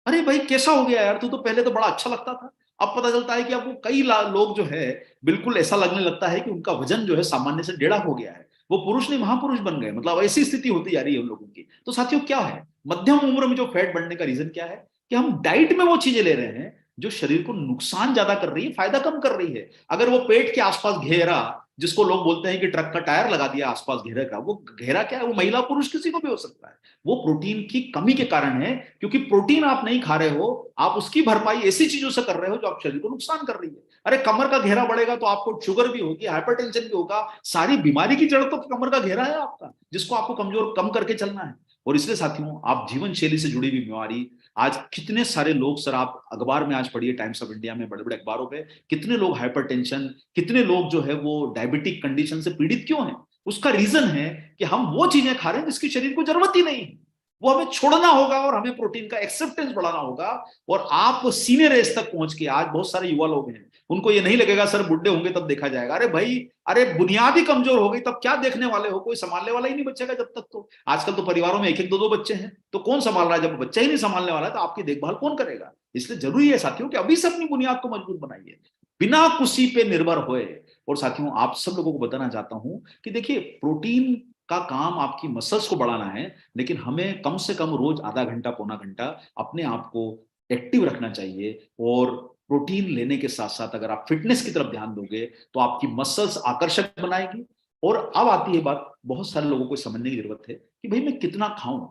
अरे भाई कैसा हो गया यार, तू तो पहले तो बड़ा अच्छा लगता था। अब पता चलता है कि अब वो कई लोग जो है बिल्कुल ऐसा लगने लगता है कि उनका वजन जो है सामान्य से टेढ़ा हो गया है, वो पुरुष नहीं महापुरुष बन गए, मतलब ऐसी स्थिति होती जा रही है उन लोगों की। तो साथियों क्या है, मध्यम उम्र में जो फैट बढ़ने का रीजन क्या है, कि हम डाइट में वो चीजें ले रहे हैं जो शरीर को नुकसान ज्यादा कर रही है, फायदा कम कर रही है। अगर वो पेट के आसपास घेरा, जिसको लोग बोलते हैं कि ट्रक का टायर लगा दिया आसपास घेरे का, वो घेरा क्या है, वो महिला पुरुष किसी को भी हो सकता है। वो प्रोटीन की कमी के कारण है, क्योंकि प्रोटीन आप नहीं खा रहे हो, आप उसकी भरपाई ऐसी चीजों से कर रहे हो जो आप शरीर को नुकसान कर रही है। अरे कमर का घेरा बढ़ेगा तो आपको शुगर भी होगी, हाइपरटेंशन भी होगा, सारी बीमारी की जड़ तो कमर का घेरा है आपका, जिसको आपको कमजोर कम करके चलना है। और इसलिए साथियों आप जीवन शैली से जुड़ी हुई बीमारी, आज कितने सारे लोग, सर आप अखबार में आज पढ़िए, टाइम्स ऑफ इंडिया में, बड़े बड़े अखबारों पे, कितने लोग हाइपरटेंशन, कितने लोग जो है वो डायबिटिक कंडीशन से पीड़ित क्यों हैं? उसका रीजन है कि हम वो चीजें खा रहे हैं जिसकी शरीर को जरूरत ही नहीं है। वो हमें छोड़ना होगा और हमें प्रोटीन का एक्सेप्टेंस बढ़ाना होगा। और आप सीनियर एज तक पहुंच के, आज बहुत सारे युवा लोग हैं, उनको ये नहीं लगेगा सर बुढ़े होंगे तब देखा जाएगा। अरे भाई, अरे बुनियादी कमजोर हो गई तब क्या देखने वाले हो, कोई संभालने वाला ही नहीं बचेगा जब तक। तो आजकल तो परिवारों में एक एक दो दो बच्चे हैं, तो कौन संभाल रहा है? जब बच्चा ही नहीं संभालने वाला है तो आपकी देखभाल कौन करेगा? इसलिए जरूरी है साथियों कि अभी से अपनी बुनियाद को मजबूत बनाइए, बिना किसी पे निर्भर होए। और साथियों आप सब लोगों को बताना चाहता हूं कि देखिए प्रोटीन का काम आपकी मसल्स को बढ़ाना है, लेकिन हमें कम से कम रोज आधा घंटा पौना घंटा अपने आप को एक्टिव रखना चाहिए। और प्रोटीन लेने के साथ साथ अगर आप फिटनेस की तरफ ध्यान दोगे तो आपकी मसल्स आकर्षक बनाएगी। और अब आती है बात, बहुत सारे लोगों को समझने की जरूरत है कि भाई मैं कितना खाऊं,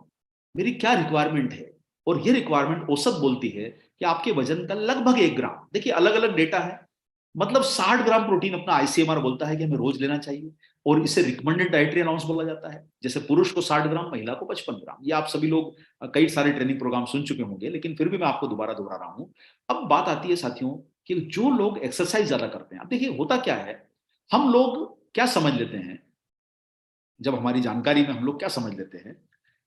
मेरी क्या रिक्वायरमेंट है। और ये रिक्वायरमेंट औसत बोलती है कि आपके वजन का लगभग 1 ग्राम, देखिए अलग अलग डेटा है, मतलब 60 ग्राम प्रोटीन अपना आईसीएमआर बोलता है कि हमें रोज लेना चाहिए। और इसे रिकमेंडेड डाइटरी अलाउंस बोला जाता है। जैसे पुरुष को 60 ग्राम, महिला को 55 ग्राम। ये आप सभी लोग कई सारे ट्रेनिंग प्रोग्राम सुन चुके होंगे, लेकिन फिर भी मैं आपको दोबारा दोहरा रहा हूं। अब बात आती है साथियों कि जो लोग एक्सरसाइज ज्यादा करते हैं, अब देखिए होता क्या है, हम लोग क्या समझ लेते हैं, जब हमारी जानकारी में हम लोग क्या समझ लेते हैं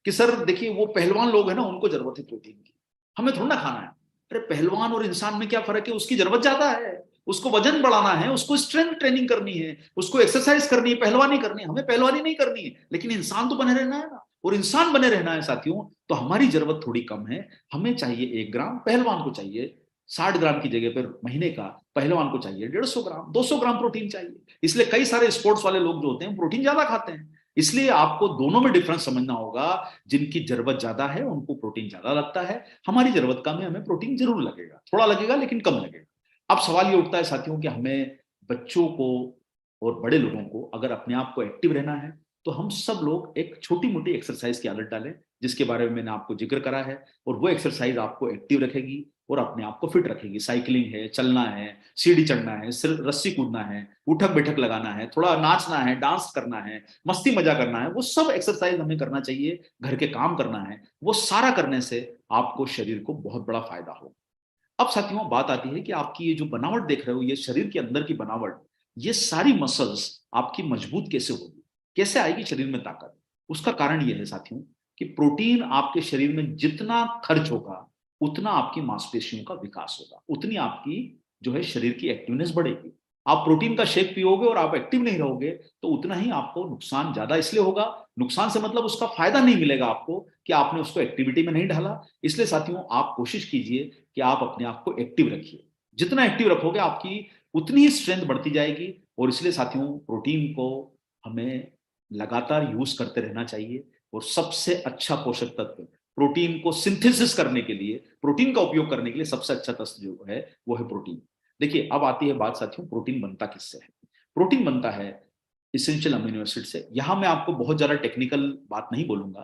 कि सर देखिए वो पहलवान लोग हैं ना, उनको जरूरत है प्रोटीन की, हमें थोड़ा ना खाना है। अरे पहलवान और इंसान में क्या फर्क है, उसकी जरूरत ज्यादा है, उसको वजन बढ़ाना है, उसको स्ट्रेंथ ट्रेनिंग करनी है, उसको एक्सरसाइज करनी है, पहलवानी करनी है। हमें पहलवानी नहीं करनी है, लेकिन इंसान तो बने रहना है ना। और इंसान बने रहना है साथियों, तो हमारी जरूरत थोड़ी कम है। हमें चाहिए 1 ग्राम, पहलवान को चाहिए 60 ग्राम की जगह पर महीने का पहलवान को चाहिए 150 ग्राम, 200 ग्राम प्रोटीन चाहिए। इसलिए कई सारे स्पोर्ट्स वाले लोग जो होते हैं प्रोटीन ज्यादा खाते हैं। इसलिए आपको दोनों में डिफरेंस समझना होगा। जिनकी जरूरत ज्यादा है उनको प्रोटीन ज्यादा लगता है, हमारी जरूरत कम है, हमें प्रोटीन जरूर लगेगा, थोड़ा लगेगा लेकिन कम लगेगा। अब सवाल ये उठता है साथियों कि हमें बच्चों को और बड़े लोगों को अगर अपने आप को एक्टिव रहना है तो हम सब लोग एक छोटी मोटी एक्सरसाइज की आदत डालें, जिसके बारे में मैंने आपको जिक्र करा है। और वो एक्सरसाइज आपको एक्टिव रखेगी और अपने आप को फिट रखेगी। साइकिलिंग है, चलना है, सीढ़ी चढ़ना है, सिर्फ रस्सी कूदना है, उठक बैठक लगाना है, थोड़ा नाचना है, डांस करना है, मस्ती मजा करना है, वो सब एक्सरसाइज हमें करना चाहिए। घर के काम करना है, वो सारा करने से आपको शरीर को बहुत बड़ा फायदा हो। अब साथियों बात आती है कि आपकी ये जो बनावट देख रहे हो, ये शरीर के अंदर की बनावट, ये सारी मसल्स आपकी मजबूत कैसे होगी, कैसे आएगी शरीर में ताकत? उसका कारण ये है साथियों कि प्रोटीन आपके शरीर में जितना खर्च होगा उतना आपकी मांसपेशियों का विकास होगा, उतनी आपकी जो है शरीर की एक्टिवनेस बढ़ेगी। आप प्रोटीन का शेक पियोगे और आप एक्टिव नहीं रहोगे तो उतना ही आपको नुकसान ज्यादा इसलिए होगा। नुकसान से मतलब उसका फायदा नहीं मिलेगा आपको कि आपने उसको एक्टिविटी में नहीं डाला। इसलिए साथियों आप कोशिश कीजिए कि आप अपने आप को एक्टिव रखिए। जितना एक्टिव रखोगे आपकी उतनी ही स्ट्रेंथ बढ़ती जाएगी। और इसलिए साथियों प्रोटीन को हमें लगातार यूज करते रहना चाहिए। और सबसे अच्छा पोषक तत्व प्रोटीन को सिंथेसिस करने के लिए, प्रोटीन का उपयोग करने के लिए सबसे अच्छा तत्व जो है वो है प्रोटीन। देखिए अब आती है बात साथियों, प्रोटीन बनता किससे है? प्रोटीन बनता है इसेंशियल अमीनो एसिड से। यहां मैं आपको बहुत ज्यादा टेक्निकल बात नहीं बोलूंगा,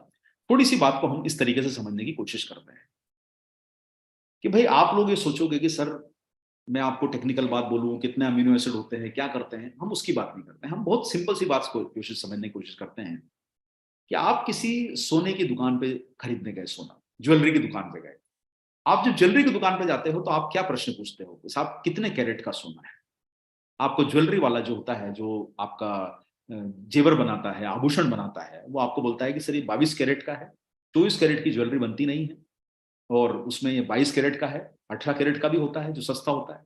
थोड़ी सी बात को हम इस तरीके से समझने की कोशिश करते हैं कि भाई आप लोग ये सोचोगे कि सर मैं आपको टेक्निकल बात बोलूं, कितने अमीनो एसिड होते हैं, क्या करते हैं, हम उसकी बात नहीं करते हैं। हम बहुत सिंपल सी बात को कोशिश समझने की कोशिश करते हैं कि आप किसी सोने की दुकान पे खरीदने गए, सोना ज्वेलरी की दुकान पे गए। आप जब ज्वेलरी की दुकान पे जाते हो तो आप क्या प्रश्न पूछते हो कि साहब कितने कैरेट का सोना है? आपको ज्वेलरी वाला जो होता है, जो आपका जेवर बनाता है, आभूषण बनाता है, वो आपको बोलता है कि सर ये 22 कैरेट का है। 24 कैरेट की ज्वेलरी बनती नहीं है और उसमें ये 22 कैरेट का है। 18 कैरेट का भी होता है जो सस्ता होता है।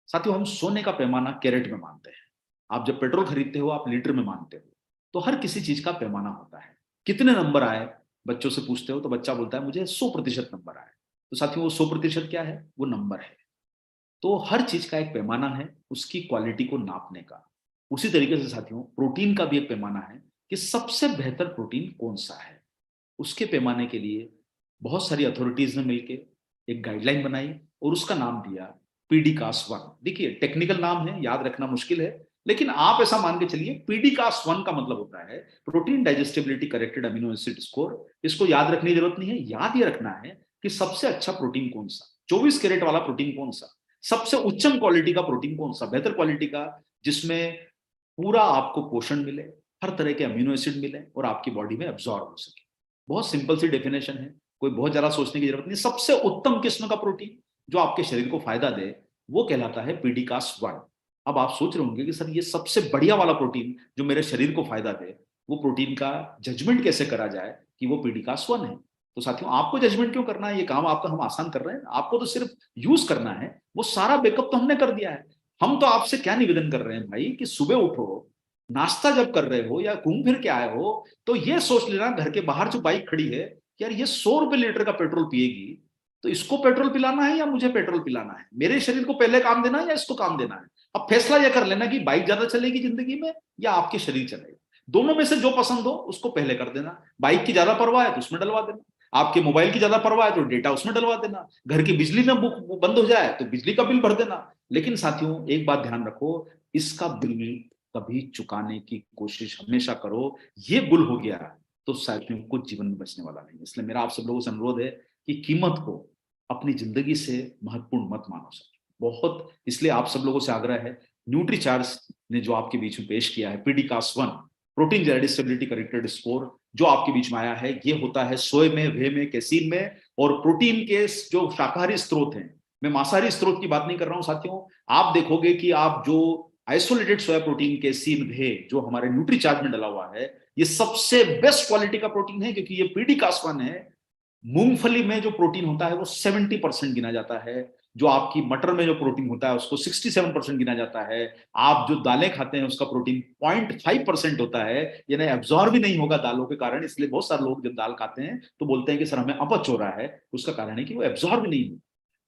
साथियों हम सोने का पैमाना कैरेट में मानते हैं। आप जब पेट्रोल खरीदते हो आप लीटर में मानते हो। तो हर किसी चीज का पैमाना होता है। कितने नंबर आए बच्चों से पूछते हो तो बच्चा बोलता है मुझे 100% नंबर आए। तो साथियों वो 100% क्या है? वो नंबर है। तो हर चीज का एक पैमाना है उसकी क्वालिटी को नापने का। उसी तरीके से साथियों प्रोटीन का भी एक पैमाना है कि सबसे बेहतर प्रोटीन कौन सा है। उसके पैमाने के लिए बहुत सारी अथॉरिटीज ने मिलकर एक गाइडलाइन बनाई और उसका नाम दिया पीडीकास 1। देखिए टेक्निकल नाम है, याद रखना मुश्किल है, लेकिन आप ऐसा मान के चलिए पीडीकास 1 का मतलब होता है protein digestibility corrected amino acid score. इसको याद रखने की जरूरत नहीं है, याद ये रखना है कि सबसे अच्छा प्रोटीन कौन सा, 24 कैरेट वाला प्रोटीन कौन सा, सबसे उच्चम क्वालिटी का प्रोटीन कौन सा, बेहतर क्वालिटी का, जिसमें पूरा आपको पोषण मिले, हर तरह के अमीनो एसिड मिले और आपकी बॉडी में एब्जॉर्ब हो सके। बहुत सिंपल सी डेफिनेशन है, कोई बहुत ज्यादा सोचने की जरूरत नहीं। सबसे उत्तम किस्म का प्रोटीन जो आपके शरीर को फायदा दे वो कहलाता है पीडीकास 1। अब आप सोच रहे होंगे कि सर ये सबसे बढ़िया वाला प्रोटीन जो मेरे शरीर को फायदा दे, वो प्रोटीन का जजमेंट कैसे करा जाए कि वो पीडीकास 1 है? तो साथियों आपको जजमेंट क्यों करना है? ये काम आपका हम आसान कर रहे हैं, आपको तो सिर्फ यूज करना है। वो सारा बैकअप तो हमने कर दिया है। हम तो आपसे क्या निवेदन कर रहे हैं भाई कि सुबह उठो, नाश्ता जब कर रहे हो या घूम फिर के आए हो तो ये सोच लेना घर के बाहर जो बाइक खड़ी है कि यार ये 100 रुपए लीटर का पेट्रोल पिएगी, तो इसको पेट्रोल पिलाना है या मुझे पेट्रोल पिलाना है? मेरे शरीर को पहले काम देना है या इसको काम देना है? अब फैसला यह कर लेना कि बाइक ज्यादा चलेगी जिंदगी में या आपके शरीर चलेगा। दोनों में से जो पसंद हो उसको पहले कर देना। बाइक की ज्यादा परवाह है तो उसमें डलवा देना, आपके मोबाइल की ज्यादा परवाह है तो डेटा उसमें डलवा देना, घर की बिजली में बंद हो जाए तो बिजली का बिल भर देना। लेकिन साथियों एक बात ध्यान रखो, इसका बिल कभी चुकाने की कोशिश हमेशा करो। ये गुल हो गया तो साथियों कुछ जीवन में बचने वाला नहीं। इसलिए मेरा आप सब लोगों से अनुरोध है कि कीमत को अपनी जिंदगी से महत्वपूर्ण मत मानो सर बहुत। इसलिए आप सब लोगों से आग्रह है, न्यूट्रीचार्ज ने जो आपके बीच में पेश किया है पीडीकास 1 प्रोटीन डाइजेस्टिबिलिटी करेक्टेड स्कोर जो आपके बीच में आया है, ये होता है सोए में, वे में, कैसीन में। और प्रोटीन के जो शाकाहारी स्रोत हैं, मैं मांसाहारी स्रोत की बात नहीं कर रहा हूं साथियों। आप देखोगे कि आप जो आइसोलेटेड सोया प्रोटीन कैसीन भे जो हमारे न्यूट्रीचार्ज में डला हुआ है, ये सबसे बेस्ट क्वालिटी का प्रोटीन है क्योंकि ये पीडीकास 1 है। मूंगफली में जो प्रोटीन होता है वो 70% गिना जाता है। जो आपकी मटर में जो प्रोटीन होता है उसको 67% गिना जाता है। आप जो दालें खाते हैं उसका प्रोटीन 0.5% होता है, यानी एब्जॉर्ब भी नहीं होगा दालों के कारण। इसलिए बहुत सारे लोग जब दाल खाते हैं तो बोलते हैं कि सर हमें अपच हो रहा है, उसका कारण है कि वो एब्जॉर्ब नहीं हो।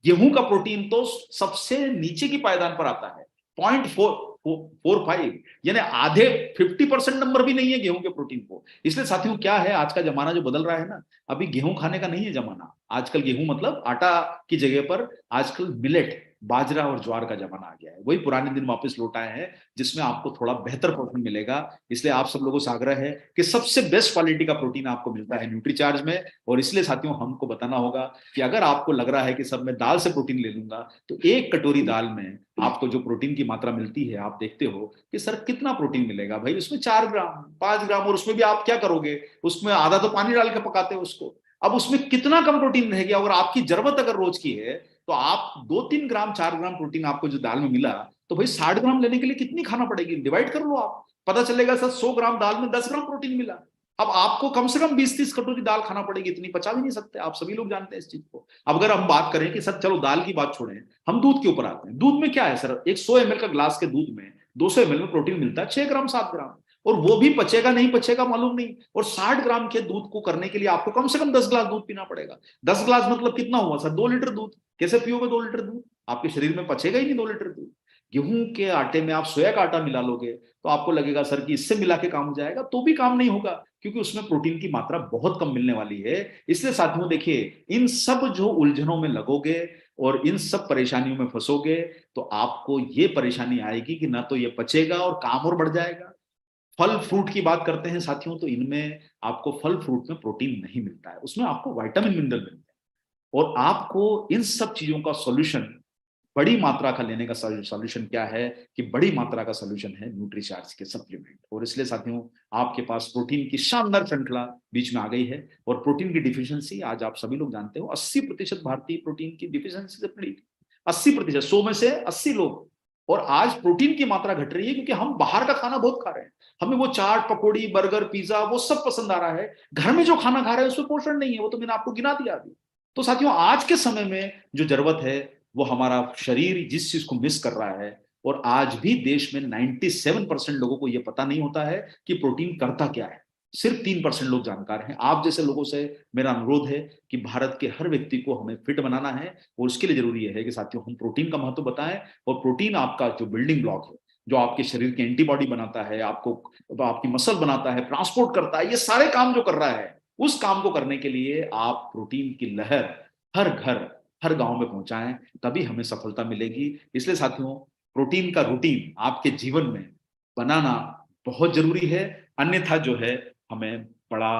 गेहूं का प्रोटीन तो सबसे नीचे की पायदान पर आता है, 0.45, यानी आधे 50% नंबर भी नहीं है गेहूं के प्रोटीन को। इसलिए साथियों क्या है, आज का जमाना जो बदल रहा है ना, अभी गेहूं खाने का नहीं है जमाना। आजकल गेहूं मतलब आटा की जगह पर आजकल मिलेट, बाजरा और ज्वार का जमाना आ गया है। वही पुराने दिन वापस लौट आए हैं जिसमें आपको थोड़ा बेहतर प्रोटीन मिलेगा। इसलिए आप सब लोगों से आग्रह है कि सबसे बेस्ट क्वालिटी का प्रोटीन आपको मिलता है न्यूट्रीचार्ज में। और इसलिए साथियों हमको बताना होगा कि अगर आपको लग रहा है कि सब मैं दाल से प्रोटीन ले लूंगा, तो एक कटोरी दाल में आपको जो प्रोटीन की मात्रा मिलती है, आप देखते हो कि सर कितना प्रोटीन मिलेगा भाई, उसमें 4 ग्राम 5 ग्राम, और उसमें भी आप क्या करोगे, उसमें आधा तो पानी डाल के पकाते हो उसको। अब उसमें कितना कम प्रोटीन रह गया। और आपकी जरूरत अगर रोज की है तो आप 2-3 ग्राम 4 ग्राम प्रोटीन आपको जो दाल में मिला, तो भाई 60 ग्राम लेने के लिए कितनी खाना पड़ेगी, डिवाइड कर लो आप, पता चलेगा सर 100 ग्राम दाल में 10 ग्राम प्रोटीन मिला। अब आपको कम से कम 20-30 कटोरी दाल खाना पड़ेगी, इतनी पचा भी नहीं सकते, आप सभी लोग जानते हैं इस चीज को। अब अगर हम बात करें कि सर चलो दाल की बात छोड़ें, हम दूध के ऊपर आते हैं। दूध में क्या है सर, एक 100 ml का ग्लास के दूध में 200 ml में प्रोटीन मिलता है 6 ग्राम 7 ग्राम, और वो भी पचेगा नहीं पचेगा मालूम नहीं। और 60 ग्राम के दूध को करने के लिए आपको कम से कम 10 ग्लास दूध पीना पड़ेगा। 10 ग्लास मतलब कितना हुआ सर, 2 लीटर दूध। कैसे पियोगे 2 लीटर दूध, आपके शरीर में पचेगा ही नहीं 2 लीटर दूध। गेहूं के आटे में आप सोया का आटा मिला लोगे तो आपको लगेगा सर कि इससे मिला के काम हो जाएगा, तो भी काम नहीं होगा, क्योंकि उसमें प्रोटीन की मात्रा बहुत कम मिलने वाली है। इसलिए साथियों देखिए, इन सब जो उलझनों में लगोगे और इन सब परेशानियों में फंसोगे, तो आपको ये परेशानी आएगी कि ना तो ये पचेगा और काम और बढ़ जाएगा। फल फ्रूट की बात करते हैं साथियों, तो इनमें आपको फल फ्रूट में प्रोटीन नहीं मिलता है, उसमें आपको विटामिन मिनरल मिलते हैं। और आपको इन सब चीजों का सॉल्यूशन, बड़ी मात्रा का लेने का सॉल्यूशन क्या है, कि बड़ी मात्रा का सॉल्यूशन है न्यूट्रीचार्ज के सप्लीमेंट। और इसलिए साथियों आपके पास प्रोटीन की शानदार श्रृंखला बीच में आ गई है। और प्रोटीन की डिफिशियंसी आज आप सभी लोग जानते हो, 80% भारतीय प्रोटीन की डिफिशियंसी से पीड़ित, 80%, 100 में से 80 लोग। और आज प्रोटीन की मात्रा घट रही है क्योंकि हम बाहर का खाना बहुत खा रहे हैं, हमें वो चाट पकौड़ी बर्गर पिज्जा वो सब पसंद आ रहा है। घर में जो खाना खा रहे हैं उसमें पोषण नहीं है, वो तो मैंने आपको गिना दिया अभी। तो साथियों आज के समय में जो जरूरत है, वो हमारा शरीर जिस चीज को मिस कर रहा है। और आज भी देश में 97% लोगों को यह पता नहीं होता है कि प्रोटीन करता क्या है। सिर्फ 3% लोग जानकार हैं। आप जैसे लोगों से मेरा अनुरोध है कि भारत के हर व्यक्ति को हमें फिट बनाना है, और उसके लिए जरूरी है कि साथियों हम प्रोटीन का महत्व बताएं। और प्रोटीन आपका जो बिल्डिंग ब्लॉक है, जो आपके शरीर की एंटीबॉडी बनाता है, आपको आपकी मसल बनाता है, ट्रांसपोर्ट करता है, ये सारे काम जो कर रहा है, उस काम को करने के लिए आप प्रोटीन की लहर हर घर हर गांव में पहुंचाएं, तभी हमें सफलता मिलेगी। इसलिए साथियों प्रोटीन का रूटीन आपके जीवन में बनाना बहुत जरूरी है। अन्यथा जो है, हमें बड़ा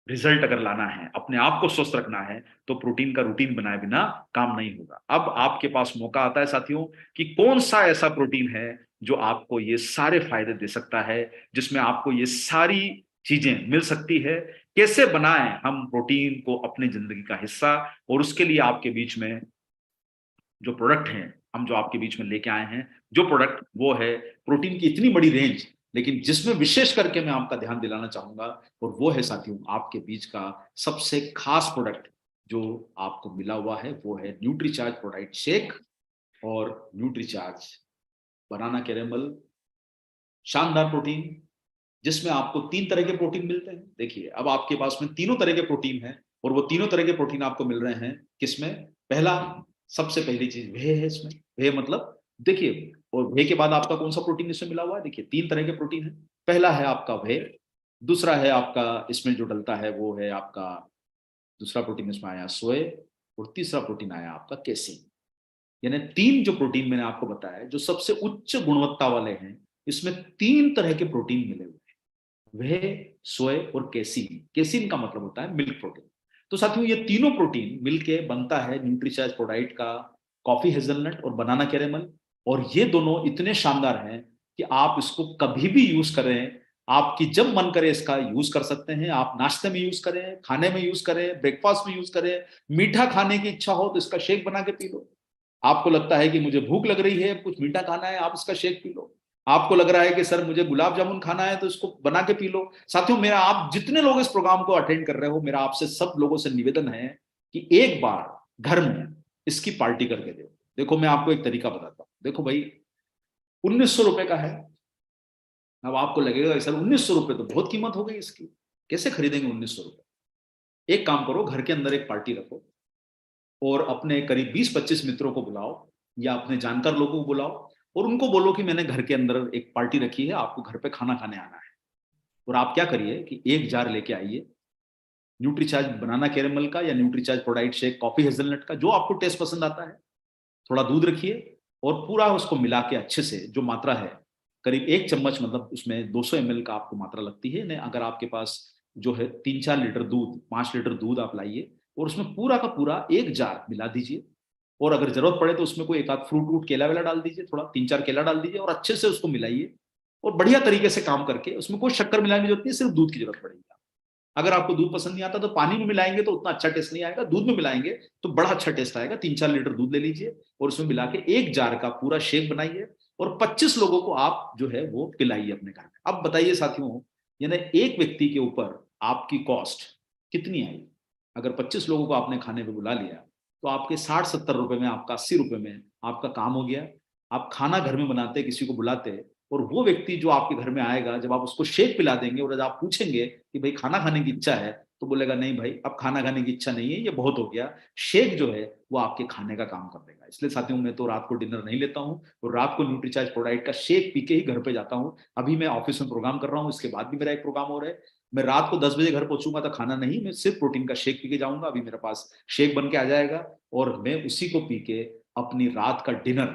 रिजल्ट अगर लाना है, अपने आप को स्वस्थ रखना है, तो प्रोटीन का रूटीन बनाए बिना काम नहीं होगा। अब आपके पास मौका आता है साथियों कि कौन सा ऐसा प्रोटीन है जो आपको ये सारे फायदे दे सकता है, जिसमें आपको ये सारी चीजें मिल सकती है। कैसे बनाएं हम प्रोटीन को अपनी जिंदगी का हिस्सा। और उसके लिए आपके बीच में जो प्रोडक्ट हैं, हम जो आपके बीच में लेके आए हैं, जो प्रोडक्ट वो है प्रोटीन की इतनी बड़ी रेंज, लेकिन जिसमें विशेष करके मैं आपका ध्यान दिलाना चाहूंगा, और वो है साथियों आपके बीच का सबसे खास प्रोडक्ट जो आपको मिला हुआ है, वो है न्यूट्रीचार्ज प्रोटीन शेक और न्यूट्रीचार्ज बनाना कैरेमल। शानदार प्रोटीन, जिसमें आपको 3 तरह के प्रोटीन मिलते हैं। देखिए अब आपके पास में तीनों तरह के प्रोटीन हैं, और वो तीनों तरह के प्रोटीन आपको मिल रहे हैं किसमें। पहला, सबसे पहली चीज वे है इसमें। वे मतलब देखिए, और वे के बाद आपका कौन सा प्रोटीन इसमें मिला हुआ है, देखिए 3 तरह के प्रोटीन है। पहला है आपका वे, दूसरा है आपका इसमें जो डलता है वो है आपका, दूसरा प्रोटीन इसमें आया सोए, और तीसरा प्रोटीन आया आपका केसिन। यानी 3 जो प्रोटीन मैंने आपको बताया जो सबसे उच्च गुणवत्ता वाले हैं, इसमें 3 तरह के प्रोटीन मिले हुए हैं, वह सोए और केसिन। केसिन का मतलब होता है मिल्क प्रोटीन। तो साथियों ये तीनों प्रोटीन मिलके बनता है न्यूट्रीचार्ज प्रोडाइट का कॉफी हेजलनट और बनाना कैरेमल। और ये दोनों इतने शानदार हैं कि आप इसको कभी भी यूज करें, आपकी जब मन करे इसका यूज कर सकते हैं। आप नाश्ते में यूज करें, खाने में यूज करें, ब्रेकफास्ट में यूज करें, मीठा खाने की इच्छा हो तो इसका शेक बना के पी लो। आपको लगता है कि मुझे भूख लग रही है, कुछ मीठा खाना है, आप इसका शेक पी लो। आपको लग रहा है कि सर मुझे गुलाब जामुन खाना है, तो इसको बना के पी लो। साथियों मेरा, आप जितने लोग इस प्रोग्राम को अटेंड कर रहे हो, मेरा आपसे सब लोगों से निवेदन है कि एक बार घर में इसकी पार्टी करके दो। देखो मैं आपको एक तरीका बताता हूँ। देखो भाई, 1900 रुपए का है। अब आपको लगेगा सर 1900 रुपए तो बहुत कीमत हो गई इसकी, कैसे खरीदेंगे 1900 रुपए। एक काम करो, घर के अंदर एक पार्टी रखो, और अपने करीब 20-25 मित्रों को बुलाओ, या अपने जानकार लोगों को बुलाओ, और उनको बोलो कि मैंने घर के अंदर एक पार्टी रखी है, आपको घर पे खाना खाने आना है। और आप क्या करिए कि एक जार लेके आइए न्यूट्रीचार्ज बनाना कैरेमल का, या Nutricharge ProDiet shake coffee hazelnut का, जो आपको टेस्ट पसंद आता है। थोड़ा दूध रखिए और पूरा उसको मिला के अच्छे से, जो मात्रा है करीब 1 चम्मच, मतलब उसमें 200 ml का आपको मात्रा लगती है। नहीं, अगर आपके पास जो है 3-4 लीटर दूध, 5 लीटर दूध आप लाइए और उसमें पूरा का पूरा एक जार मिला दीजिए। और अगर जरूरत पड़े तो उसमें कोई एक आध फ्रूट वूट, केला वेला डाल दीजिए, थोड़ा 3-4 केला डाल दीजिए और अच्छे से उसको मिलाइए। और बढ़िया तरीके से काम करके, उसमें कोई शक्कर मिलाने की जरूरत नहीं, सिर्फ दूध की जरूरत पड़ेगी। अगर आपको दूध पसंद नहीं आता तो पानी में मिलाएंगे तो उतना अच्छा टेस्ट नहीं आएगा, दूध में मिलाएंगे तो बड़ा अच्छा टेस्ट आएगा। 3-4 लीटर दूध ले लीजिए और उसमें मिला के एक जार का पूरा शेक बनाइए और 25 लोगों को आप जो है वो पिलाइए अपने घर में। अब बताइए साथियों, यानी एक व्यक्ति के ऊपर आपकी कॉस्ट कितनी आई? अगर 25 लोगों को आपने खाने पे बुला लिया तो आपके 60-70 रुपए में, आपका 80 रुपए में आपका काम हो गया। आप खाना घर में बनाते, किसी को बुलाते, और वो व्यक्ति जो आपके घर में आएगा, जब आप उसको शेक पिला देंगे और जब आप पूछेंगे कि भाई खाना खाने की इच्छा है, तो बोलेगा नहीं भाई अब खाना खाने की इच्छा नहीं है, ये बहुत हो गया। शेक जो है वो आपके खाने का काम कर देगा। इसलिए साथियों, मैं तो रात को डिनर नहीं लेता हूँ और रात को न्यूट्रीचार्ज प्रोडाइट का शेक पी के ही घर पे जाता हूँ। अभी मैं ऑफिस में प्रोग्राम कर रहा हूँ, इसके बाद भी मेरा एक प्रोग्राम हो रहा है। मैं रात को 10 बजे घर पहुंचूंगा तो खाना नहीं, मैं सिर्फ प्रोटीन का शेक पी के जाऊंगा। अभी मेरे पास शेक बन के आ जाएगा और मैं उसी को पी के अपनी रात का डिनर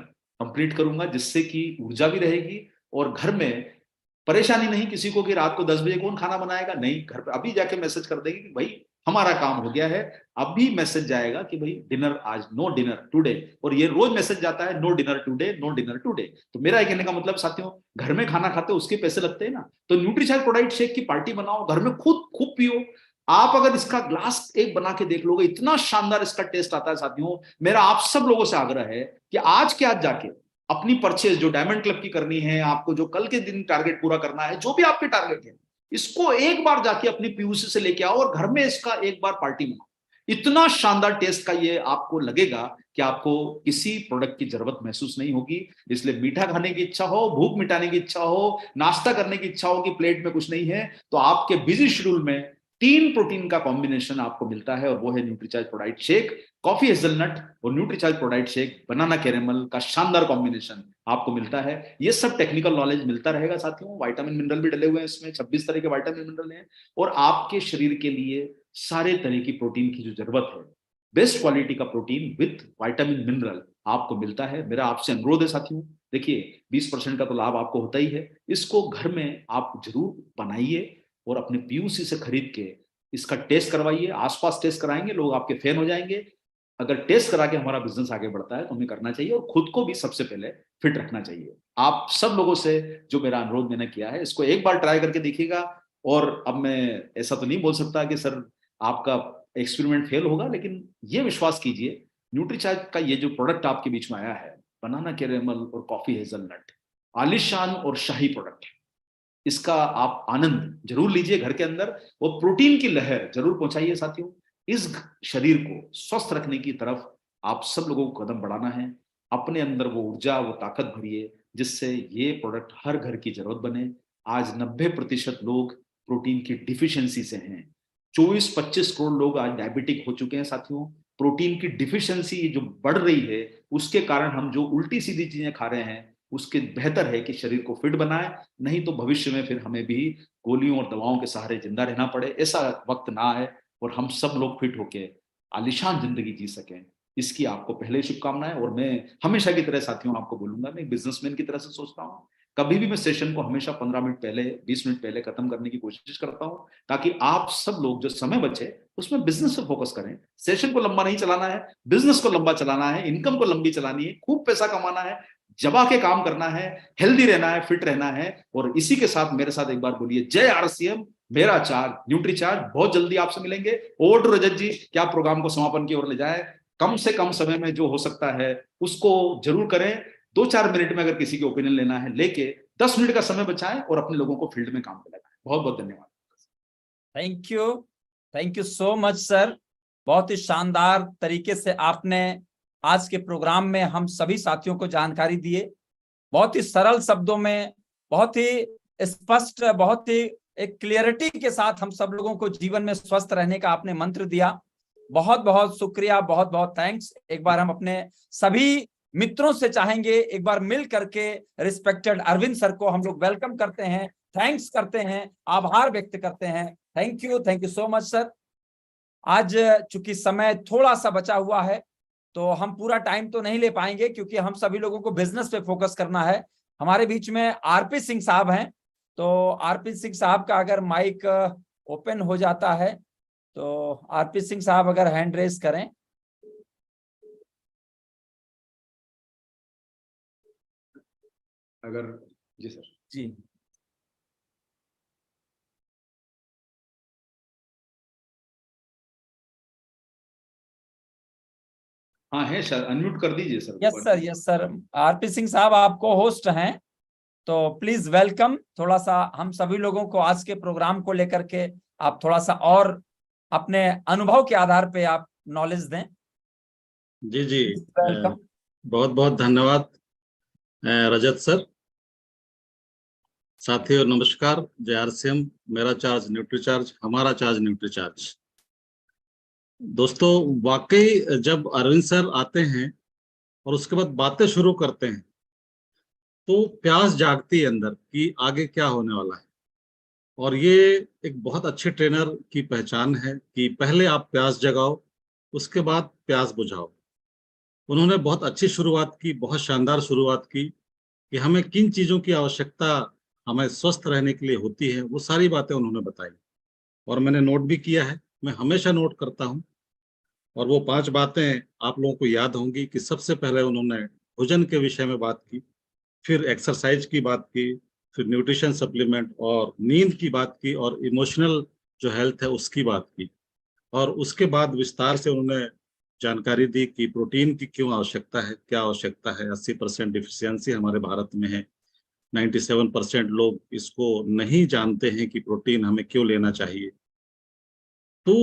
कंप्लीट करूंगा, जिससे कि ऊर्जा भी रहेगी और घर में परेशानी नहीं किसी को कि रात को 10 बजे कौन खाना बनाएगा। नहीं, घर पे अभी जाके मैसेज कर देंगे कि भाई हमारा काम हो गया है। अभी मैसेज जाएगा कि भाई डिनर आज, नो डिनर टुडे। और ये रोज मैसेज जाता है, no dinner today, no dinner today. तो मेरा कहने का मतलब साथियों, घर में खाना खाते हो उसके पैसे लगते हैं ना, तो न्यूट्रीचार्ज प्रोडाइट शेक की पार्टी बनाओ, घर में खुद खूब पियो। आप अगर इसका ग्लास एक बना के देख लोगे, इतना शानदार इसका टेस्ट आता है साथियों। मेरा आप सब लोगों से आग्रह है कि आज के आज जाके अपनी परचेज जो डायमंड क्लब की करनी है, आपको जो कल के दिन टारगेट पूरा करना है, जो भी आपके टारगेट है, इसको एक बार जाके अपनी पीयूसी से लेके आओ और घर में इसका एक बार पार्टी बनाओ। इतना शानदार टेस्ट का ये आपको लगेगा कि आपको किसी प्रोडक्ट की जरूरत महसूस नहीं होगी। इसलिए मीठा खाने की इच्छा हो, भूख मिटाने की इच्छा हो, नाश्ता करने की इच्छा हो कि प्लेट में कुछ नहीं है, तो आपके बिजी शेड्यूल में 3 प्रोटीन का कॉम्बिनेशन आपको मिलता है और वो है Nutricharge ProDiet shake. Coffee hazelnut और न्यूट्रीचार्ज प्रोडाइट शेक, बनाना कैरेमल का शानदार कॉम्बिनेशन आपको मिलता है। ये सब टेक्निकल नॉलेज मिलता रहेगा साथियों। विटामिन मिनरल भी डले हुए हैं इसमें, 26 तरह के विटामिन मिनरल हैं और आपके शरीर के लिए सारे तरह की प्रोटीन की जो जरूरत है, बेस्ट क्वालिटी का प्रोटीन विथ विटामिन मिनरल आपको मिलता है। मेरा आपसे अनुरोध है साथियों, देखिए 20% का तो लाभ आपको होता ही है, इसको घर में आप जरूर बनाइए और अपने पीयूसी से खरीद के इसका टेस्ट करवाइए। आसपास टेस्ट कराएंगे, लोग आपके फैन हो जाएंगे। अगर टेस्ट करा के हमारा बिजनेस आगे बढ़ता है तो हमें करना चाहिए और खुद को भी सबसे पहले फिट रखना चाहिए। आप सब लोगों से जो मेरा अनुरोध मैंने किया है, इसको एक बार ट्राई करके देखिएगा। और अब मैं ऐसा तो नहीं बोल सकता कि सर आपका एक्सपेरिमेंट फेल होगा, लेकिन ये विश्वास कीजिए, न्यूट्रीचार्ज का ये जो प्रोडक्ट आपके बीच में आया है, बनाना कैरेमल और कॉफी हेजलनट, आलिशान और शाही प्रोडक्ट है। इसका आप आनंद जरूर लीजिए घर के अंदर और प्रोटीन की लहर जरूर पहुंचाइए साथियों। इस शरीर को स्वस्थ रखने की तरफ आप सब लोगों को कदम बढ़ाना है। अपने अंदर वो ऊर्जा, वो ताकत भरिए जिससे ये प्रोडक्ट हर घर की जरूरत बने। आज 90% लोग प्रोटीन की डिफिशियंसी से हैं। 24-25 करोड़ लोग आज डायबिटिक हो चुके हैं साथियों। प्रोटीन की डिफिशियंसी जो बढ़ रही है, उसके कारण हम जो उल्टी सीधी चीजें खा रहे हैं, उसके बेहतर है कि शरीर को फिट बनाए। नहीं तो भविष्य में फिर हमें भी गोलियों और दवाओं के सहारे जिंदा रहना पड़े, ऐसा वक्त ना आए और हम सब लोग फिट होके आलिशान जिंदगी जी सकें। इसकी आपको पहले शुभकामनाएं। और मैं हमेशा की तरह साथियों आपको बोलूंगा, मैं एक बिजनेसमैन की तरह से सोचता हूँ। कभी भी मैं सेशन को हमेशा 15 मिनट पहले, 20 मिनट पहले खत्म करने की कोशिश करता हूँ, ताकि आप सब लोग जो समय बचे उसमें बिजनेस पे फोकस करें। सेशन को लंबा नहीं चलाना है, बिजनेस को लंबा चलाना है, इनकम को लंबी चलानी है, खूब पैसा कमाना है, जबा के काम करना है, हेल्दी रहना है, फिट रहना है। और इसी के साथ मेरे साथ एक बार बोलिए जय आरसीएम, मेरा चार्ज न्यूट्री चार्ज। बहुत जल्दी आपसे मिलेंगे। ओवर टू रजत जी, क्या प्रोग्राम को समापन की ओर ले जाए। कम से कम समय में जो हो सकता है उसको जरूर करें। 2-4 मिनट में अगर किसी के ओपिनियन लेना है लेके 10 मिनट का समय बचाएं और अपने लोगों को फील्ड में काम पे लगाएं। बहुत बहुत धन्यवाद। Thank you so much sir. बहुत ही शानदार तरीके से आपने आज के प्रोग्राम में हम सभी साथियों को जानकारी दिए। बहुत ही सरल शब्दों में, बहुत ही स्पष्ट, बहुत ही एक क्लियरिटी के साथ हम सब लोगों को जीवन में स्वस्थ रहने का आपने मंत्र दिया। बहुत बहुत शुक्रिया, बहुत बहुत थैंक्स। एक बार हम अपने सभी मित्रों से चाहेंगे एक बार मिल करके रिस्पेक्टेड अरविंद सर को हम लोग वेलकम करते हैं, थैंक्स करते हैं, आभार व्यक्त करते हैं। Thank you so much sir. आज चूंकि समय थोड़ा सा बचा हुआ है, तो हम पूरा टाइम तो नहीं ले पाएंगे क्योंकि हम सभी लोगों को बिजनेस पे फोकस करना है। हमारे बीच में आरपी सिंह साहब हैं, तो आरपी सिंह साहब का अगर माइक ओपन हो जाता है तो आरपी सिंह साहब अगर हैंड रेज करें। अगर जी सर। जी हाँ है सर, अनम्यूट कर दीजिए sir. Yes sir, yes sir. RP Singh साहब आपको होस्ट हैं, तो प्लीज वेलकम। थोड़ा सा हम सभी लोगों को आज के प्रोग्राम को लेकर के आप थोड़ा सा और अपने अनुभव के आधार पे आप नॉलेज दें। जी जी, वेलकम। बहुत बहुत धन्यवाद रजत सर। साथियों नमस्कार। जय आरसीएम, मेरा चार्ज न्यूट्रीचार्ज, हमारा चार्ज न्यूट्रीचार्ज। दोस्तों, वाकई जब अरविंद सर आते हैं और उसके बाद बातें शुरू करते हैं तो प्यास जागती है अंदर कि आगे क्या होने वाला है। और ये एक बहुत अच्छे ट्रेनर की पहचान है कि पहले आप प्यास जगाओ, उसके बाद प्यास बुझाओ। उन्होंने बहुत अच्छी शुरुआत की, बहुत शानदार शुरुआत की कि हमें किन चीजों की आवश्यकता हमें स्वस्थ रहने के लिए होती है, वो सारी बातें उन्होंने बताई और मैंने नोट भी किया है। मैं हमेशा नोट करता हूँ और वो 5 बातें आप लोगों को याद होंगी कि सबसे पहले उन्होंने भोजन के विषय में बात की, फिर एक्सरसाइज की बात की, फिर न्यूट्रिशन सप्लीमेंट और नींद की बात की और इमोशनल जो हेल्थ है उसकी बात की। और उसके बाद विस्तार से उन्होंने जानकारी दी कि प्रोटीन की क्यों आवश्यकता है, क्या आवश्यकता है। 80% डिफिशियंसी हमारे भारत में है, 97% लोग इसको नहीं जानते हैं कि प्रोटीन हमें क्यों लेना चाहिए। तो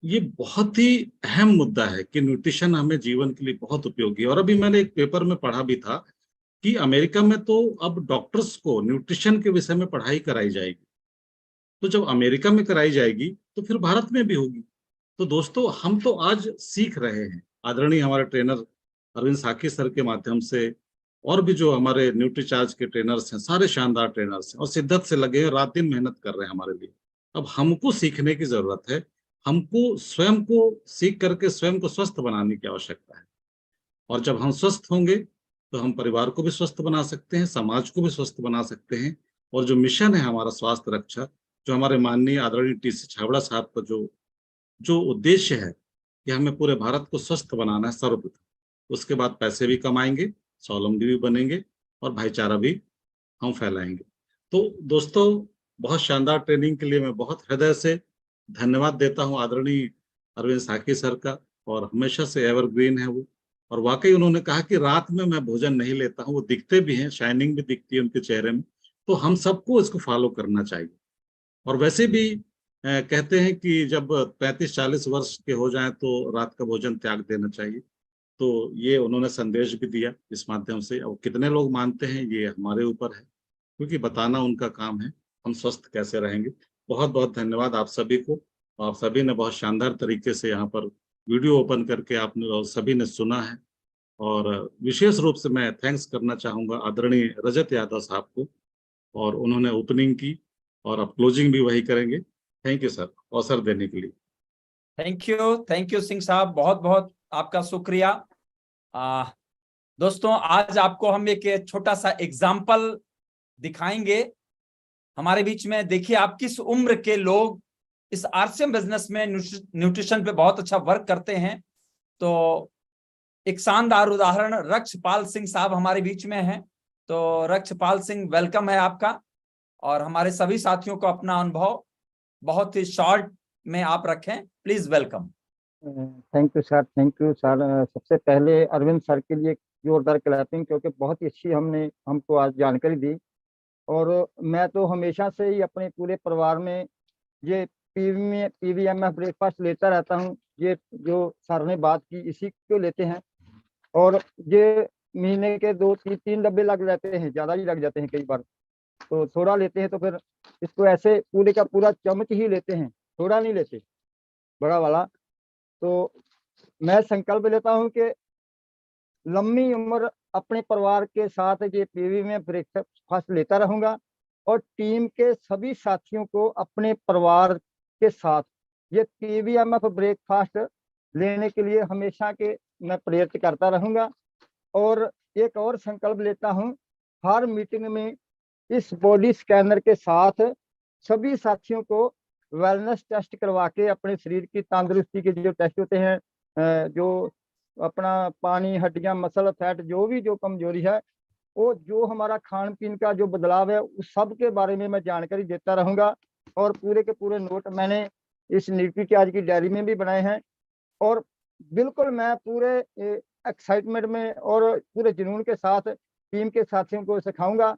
ये बहुत ही अहम मुद्दा है कि न्यूट्रिशन हमें जीवन के लिए बहुत उपयोगी है। और अभी मैंने एक पेपर में पढ़ा भी था कि अमेरिका में तो अब डॉक्टर्स को न्यूट्रिशन के विषय में पढ़ाई कराई जाएगी। तो जब अमेरिका में कराई जाएगी तो फिर भारत में भी होगी। तो दोस्तों, हम तो आज सीख रहे हैं आदरणीय हमारे ट्रेनर अरविंद साकी सर के माध्यम से, और भी जो हमारे न्यूट्रीचार्ज के ट्रेनर्स हैं, सारे शानदार ट्रेनर्स हैं और शिद्दत से लगे हैं, रात दिन मेहनत कर रहे हैं हमारे लिए। अब हमको सीखने की जरूरत है, हमको स्वयं को सीख करके स्वयं को स्वस्थ बनाने की आवश्यकता है। और जब हम स्वस्थ होंगे तो हम परिवार को भी स्वस्थ बना सकते हैं, समाज को भी स्वस्थ बना सकते हैं। और जो मिशन है हमारा स्वास्थ्य रक्षा, जो हमारे माननीय आदरणीय टीसी छाबड़ा साहब का जो जो उद्देश्य है कि हमें पूरे भारत को स्वस्थ बनाना है सर्वप्रथम, उसके बाद पैसे भी कमाएंगे, स्वावलंबी भी बनेंगे और भाईचारा भी हम फैलाएंगे। तो दोस्तों, बहुत शानदार ट्रेनिंग के लिए मैं बहुत हृदय से धन्यवाद देता हूँ आदरणीय अरविंद साकी सर का। और हमेशा से एवरग्रीन है वो। और वाकई उन्होंने कहा कि रात में मैं भोजन नहीं लेता हूँ, वो दिखते भी हैं, शाइनिंग भी दिखती है उनके चेहरे में। तो हम सबको इसको फॉलो करना चाहिए। और वैसे भी कहते हैं कि जब 35-40 वर्ष के हो जाएं तो रात का भोजन त्याग देना चाहिए। तो ये उन्होंने संदेश भी दिया इस माध्यम से। अब कितने लोग मानते हैं ये हमारे ऊपर है, क्योंकि बताना उनका काम है हम स्वस्थ कैसे रहेंगे। बहुत बहुत धन्यवाद आप सभी को। आप सभी ने बहुत शानदार तरीके से यहाँ पर वीडियो ओपन करके आपने और सभी ने सुना है। और विशेष रूप से मैं थैंक्स करना चाहूंगा आदरणीय रजत यादव साहब को, और उन्होंने ओपनिंग की और अब क्लोजिंग भी वही करेंगे। थैंक यू सर, अवसर देने के लिए। थैंक यू सिंह साहब, बहुत बहुत आपका शुक्रिया। दोस्तों, आज आपको हम एक छोटा सा एग्जाम्पल दिखाएंगे हमारे बीच में। देखिए आप किस उम्र के लोग इस आरसीएम बिजनेस में न्यूट्रिशन पे बहुत अच्छा वर्क करते हैं। तो एक शानदार उदाहरण रक्षपाल सिंह साहब हमारे बीच में हैं। तो रक्षपाल सिंह, वेलकम है आपका। और हमारे सभी साथियों को अपना अनुभव बहुत ही शॉर्ट में आप रखें, please welcome. Thank you sir, thank you sir. सबसे पहले अरविंद सर के लिए जोरदार क्लैपिंग, क्योंकि बहुत ही अच्छी हमको आज जानकारी दी। और मैं तो हमेशा से ही अपने पूरे परिवार में ये पीवीएमएफ ब्रेकफास्ट लेता रहता हूँ। ये जो सर ने बात की इसी को लेते हैं। और ये महीने के 2-3 डब्बे लग जाते हैं, ज़्यादा ही लग जाते हैं कई बार। तो थोड़ा लेते हैं तो फिर इसको ऐसे पूरे का पूरा चम्मच ही लेते हैं, थोड़ा नहीं लेते, बड़ा वाला। तो मैं संकल्प लेता हूं कि लंबी उम्र अपने परिवार के साथ ये पीवी में ब्रेकफास्ट लेता रहूंगा और टीम के सभी साथियों को अपने परिवार के साथ ये पीवीएमएफ ब्रेकफास्ट लेने के लिए हमेशा के मैं प्रयत्न करता रहूंगा। और एक और संकल्प लेता हूं, हर मीटिंग में इस बॉडी स्कैनर के साथ सभी साथियों को वेलनेस टेस्ट करवा के अपने शरीर की तंदुरुस्ती के जो टेस्ट होते हैं, जो अपना पानी, हड्डियां, मसल, फैट, जो भी जो कमजोरी है, वो जो हमारा खान पीन का जो बदलाव है, उस सब के बारे में मैं जानकारी देता रहूंगा। और पूरे के पूरे नोट मैंने इस न्यूट्रीचार्ज की डायरी में भी बनाए हैं। और बिल्कुल मैं पूरे एक्साइटमेंट में और पूरे जुनून के साथ टीम के साथियों को सिखाऊंगा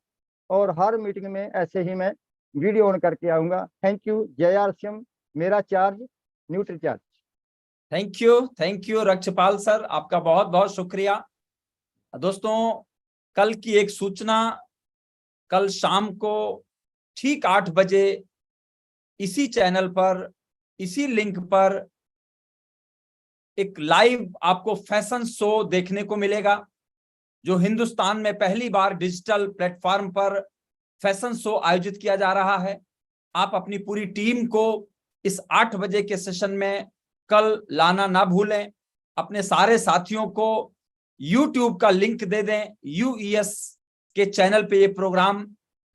और हर मीटिंग में ऐसे ही मैं वीडियो ऑन करके आऊंगा। Thank you. जय आरसीएम, मेरा charge, Nutricharge. Thank you Rakshpal sir, आपका बहुत बहुत शुक्रिया। दोस्तों, कल की एक सूचना, कल शाम को ठीक 8 बजे इसी चैनल पर, इसी लिंक पर एक लाइव आपको फैशन शो देखने को मिलेगा, जो हिंदुस्तान में पहली बार डिजिटल प्लेटफॉर्म पर फैशन शो आयोजित किया जा रहा है। आप अपनी पूरी टीम को इस 8 बजे के सेशन में कल लाना ना भूलें। अपने सारे साथियों को YouTube का लिंक दे दें। UES के चैनल पे ये प्रोग्राम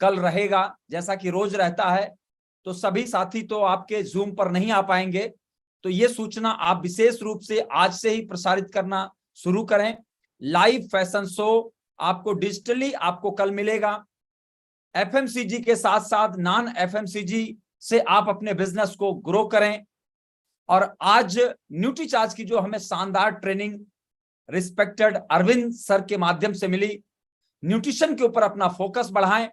कल रहेगा, जैसा कि रोज रहता है। तो सभी साथी तो आपके जूम पर नहीं आ पाएंगे, तो ये सूचना आप विशेष रूप से आज से ही प्रसारित करना शुरू करें। लाइव फैशन शो आपको डिजिटली आपको कल मिलेगा। FMCG के साथ साथ नॉन FMCG से आप अपने बिजनेस को ग्रो करें। और आज न्यूट्रीचार्ज की जो हमें शानदार ट्रेनिंग रिस्पेक्टेड अरविंद सर के माध्यम से मिली, न्यूट्रिशन के ऊपर अपना फोकस बढ़ाएं।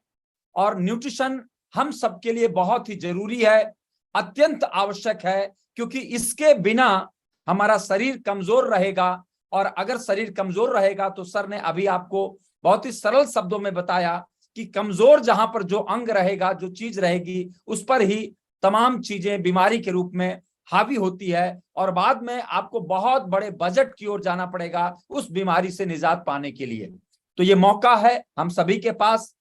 और न्यूट्रिशन हम सबके लिए बहुत ही जरूरी है, अत्यंत आवश्यक है, क्योंकि इसके बिना हमारा शरीर कमजोर रहेगा। और अगर शरीर कमजोर रहेगा तो सर ने अभी आपको बहुत ही सरल शब्दों में बताया कि कमजोर जहां पर जो अंग रहेगा, जो चीज रहेगी, उस पर ही तमाम चीजें बीमारी के रूप में हावी होती है और बाद में आपको बहुत बड़े बजट की ओर जाना पड़ेगा उस बीमारी से निजात पाने के लिए। तो ये मौका है हम सभी के पास।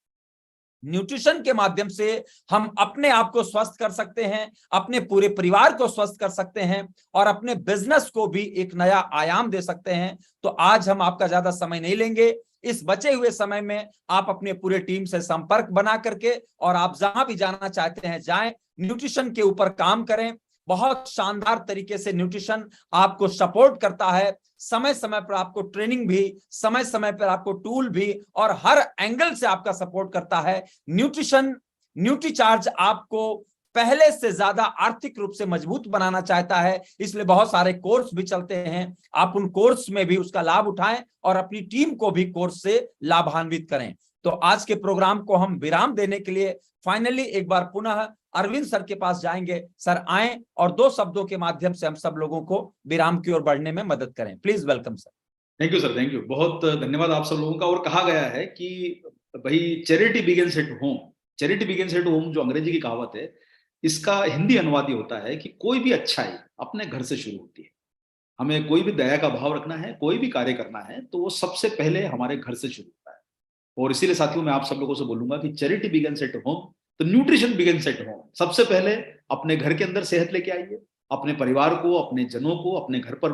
न्यूट्रिशन के माध्यम से हम अपने आप को स्वस्थ कर सकते हैं, अपने पूरे परिवार को स्वस्थ कर सकते हैं और अपने बिजनेस को भी एक नया आयाम दे सकते हैं। तो आज हम आपका ज्यादा समय नहीं लेंगे। इस बचे हुए समय में आप अपने पूरे टीम से संपर्क बना करके और आप जहां भी जाना चाहते हैं जाएं, न्यूट्रिशन के ऊपर काम करें। बहुत शानदार तरीके से न्यूट्रिशन आपको सपोर्ट करता है, समय समय पर आपको ट्रेनिंग भी, समय समय पर आपको टूल भी और हर एंगल से आपका सपोर्ट करता है। न्यूट्रिशन, न्यूट्रीचार्ज आपको पहले से ज्यादा आर्थिक रूप से मजबूत बनाना चाहता है, इसलिए बहुत सारे कोर्स भी चलते हैं। आप उन कोर्स में भी उसका लाभ उठाएं और अपनी टीम को भी कोर्स से लाभान्वित करें। तो आज के प्रोग्राम को हम विराम देने के लिए फाइनली एक बार पुनः अरविंद सर के पास जाएंगे। सर आए और 2 शब्दों के माध्यम से हम सब लोगों को विराम की ओर बढ़ने में मदद करें। Please welcome sir. Thank you sir, thank you, बहुत धन्यवाद आप सब लोगों का। और कहा गया है कि भाई charity begins at home, charity begins at home जो अंग्रेजी की कहावत है, इसका हिंदी अनुवाद ये होता है कि कोई भी अच्छाई अपने घर से शुरू होती है। हमें कोई भी दया का भाव रखना है, कोई भी कार्य करना है, तो वो सबसे पहले हमारे घर से शुरू होता है। और इसीलिए साथियों मैं आप सब लोगों से बोलूंगा कि चैरिटी बिगिंस एट होम, तो न्यूट्रिशन बिगिंस एट होम। सबसे पहले अपने घर के अंदर सेहत लेके आइए, अपने परिवार को, अपने जनों को, अपने घर पर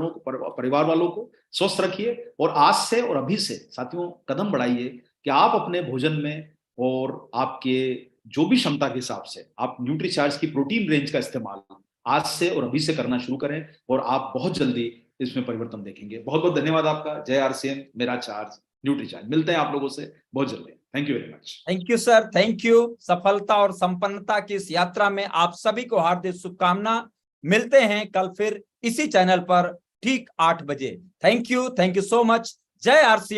परिवार वालों को स्वस्थ रखिए। और आज से और अभी से साथियों कदम बढ़ाइए कि आप अपने भोजन में और आपके जो भी क्षमता के हिसाब से आप न्यूट्रीचार्ज की प्रोटीन रेंज का इस्तेमाल आज से और अभी से करना शुरू करें और आप बहुत जल्दी इसमें परिवर्तन देखेंगे। बहुत बहुत धन्यवाद आपका। जय आरसीएम, मेरा चार्ज, न्यूट्रीचार्ज। मिलते हैं आप लोगों से बहुत जल्दी। Thank you very much. Thank you sir, thank you. सफलता और संपन्नता की इस यात्रा में आप सभी को हार्दिक शुभकामना। मिलते हैं कल फिर इसी चैनल पर ठीक 8 बजे। Thank you so much. जय आरसीएम।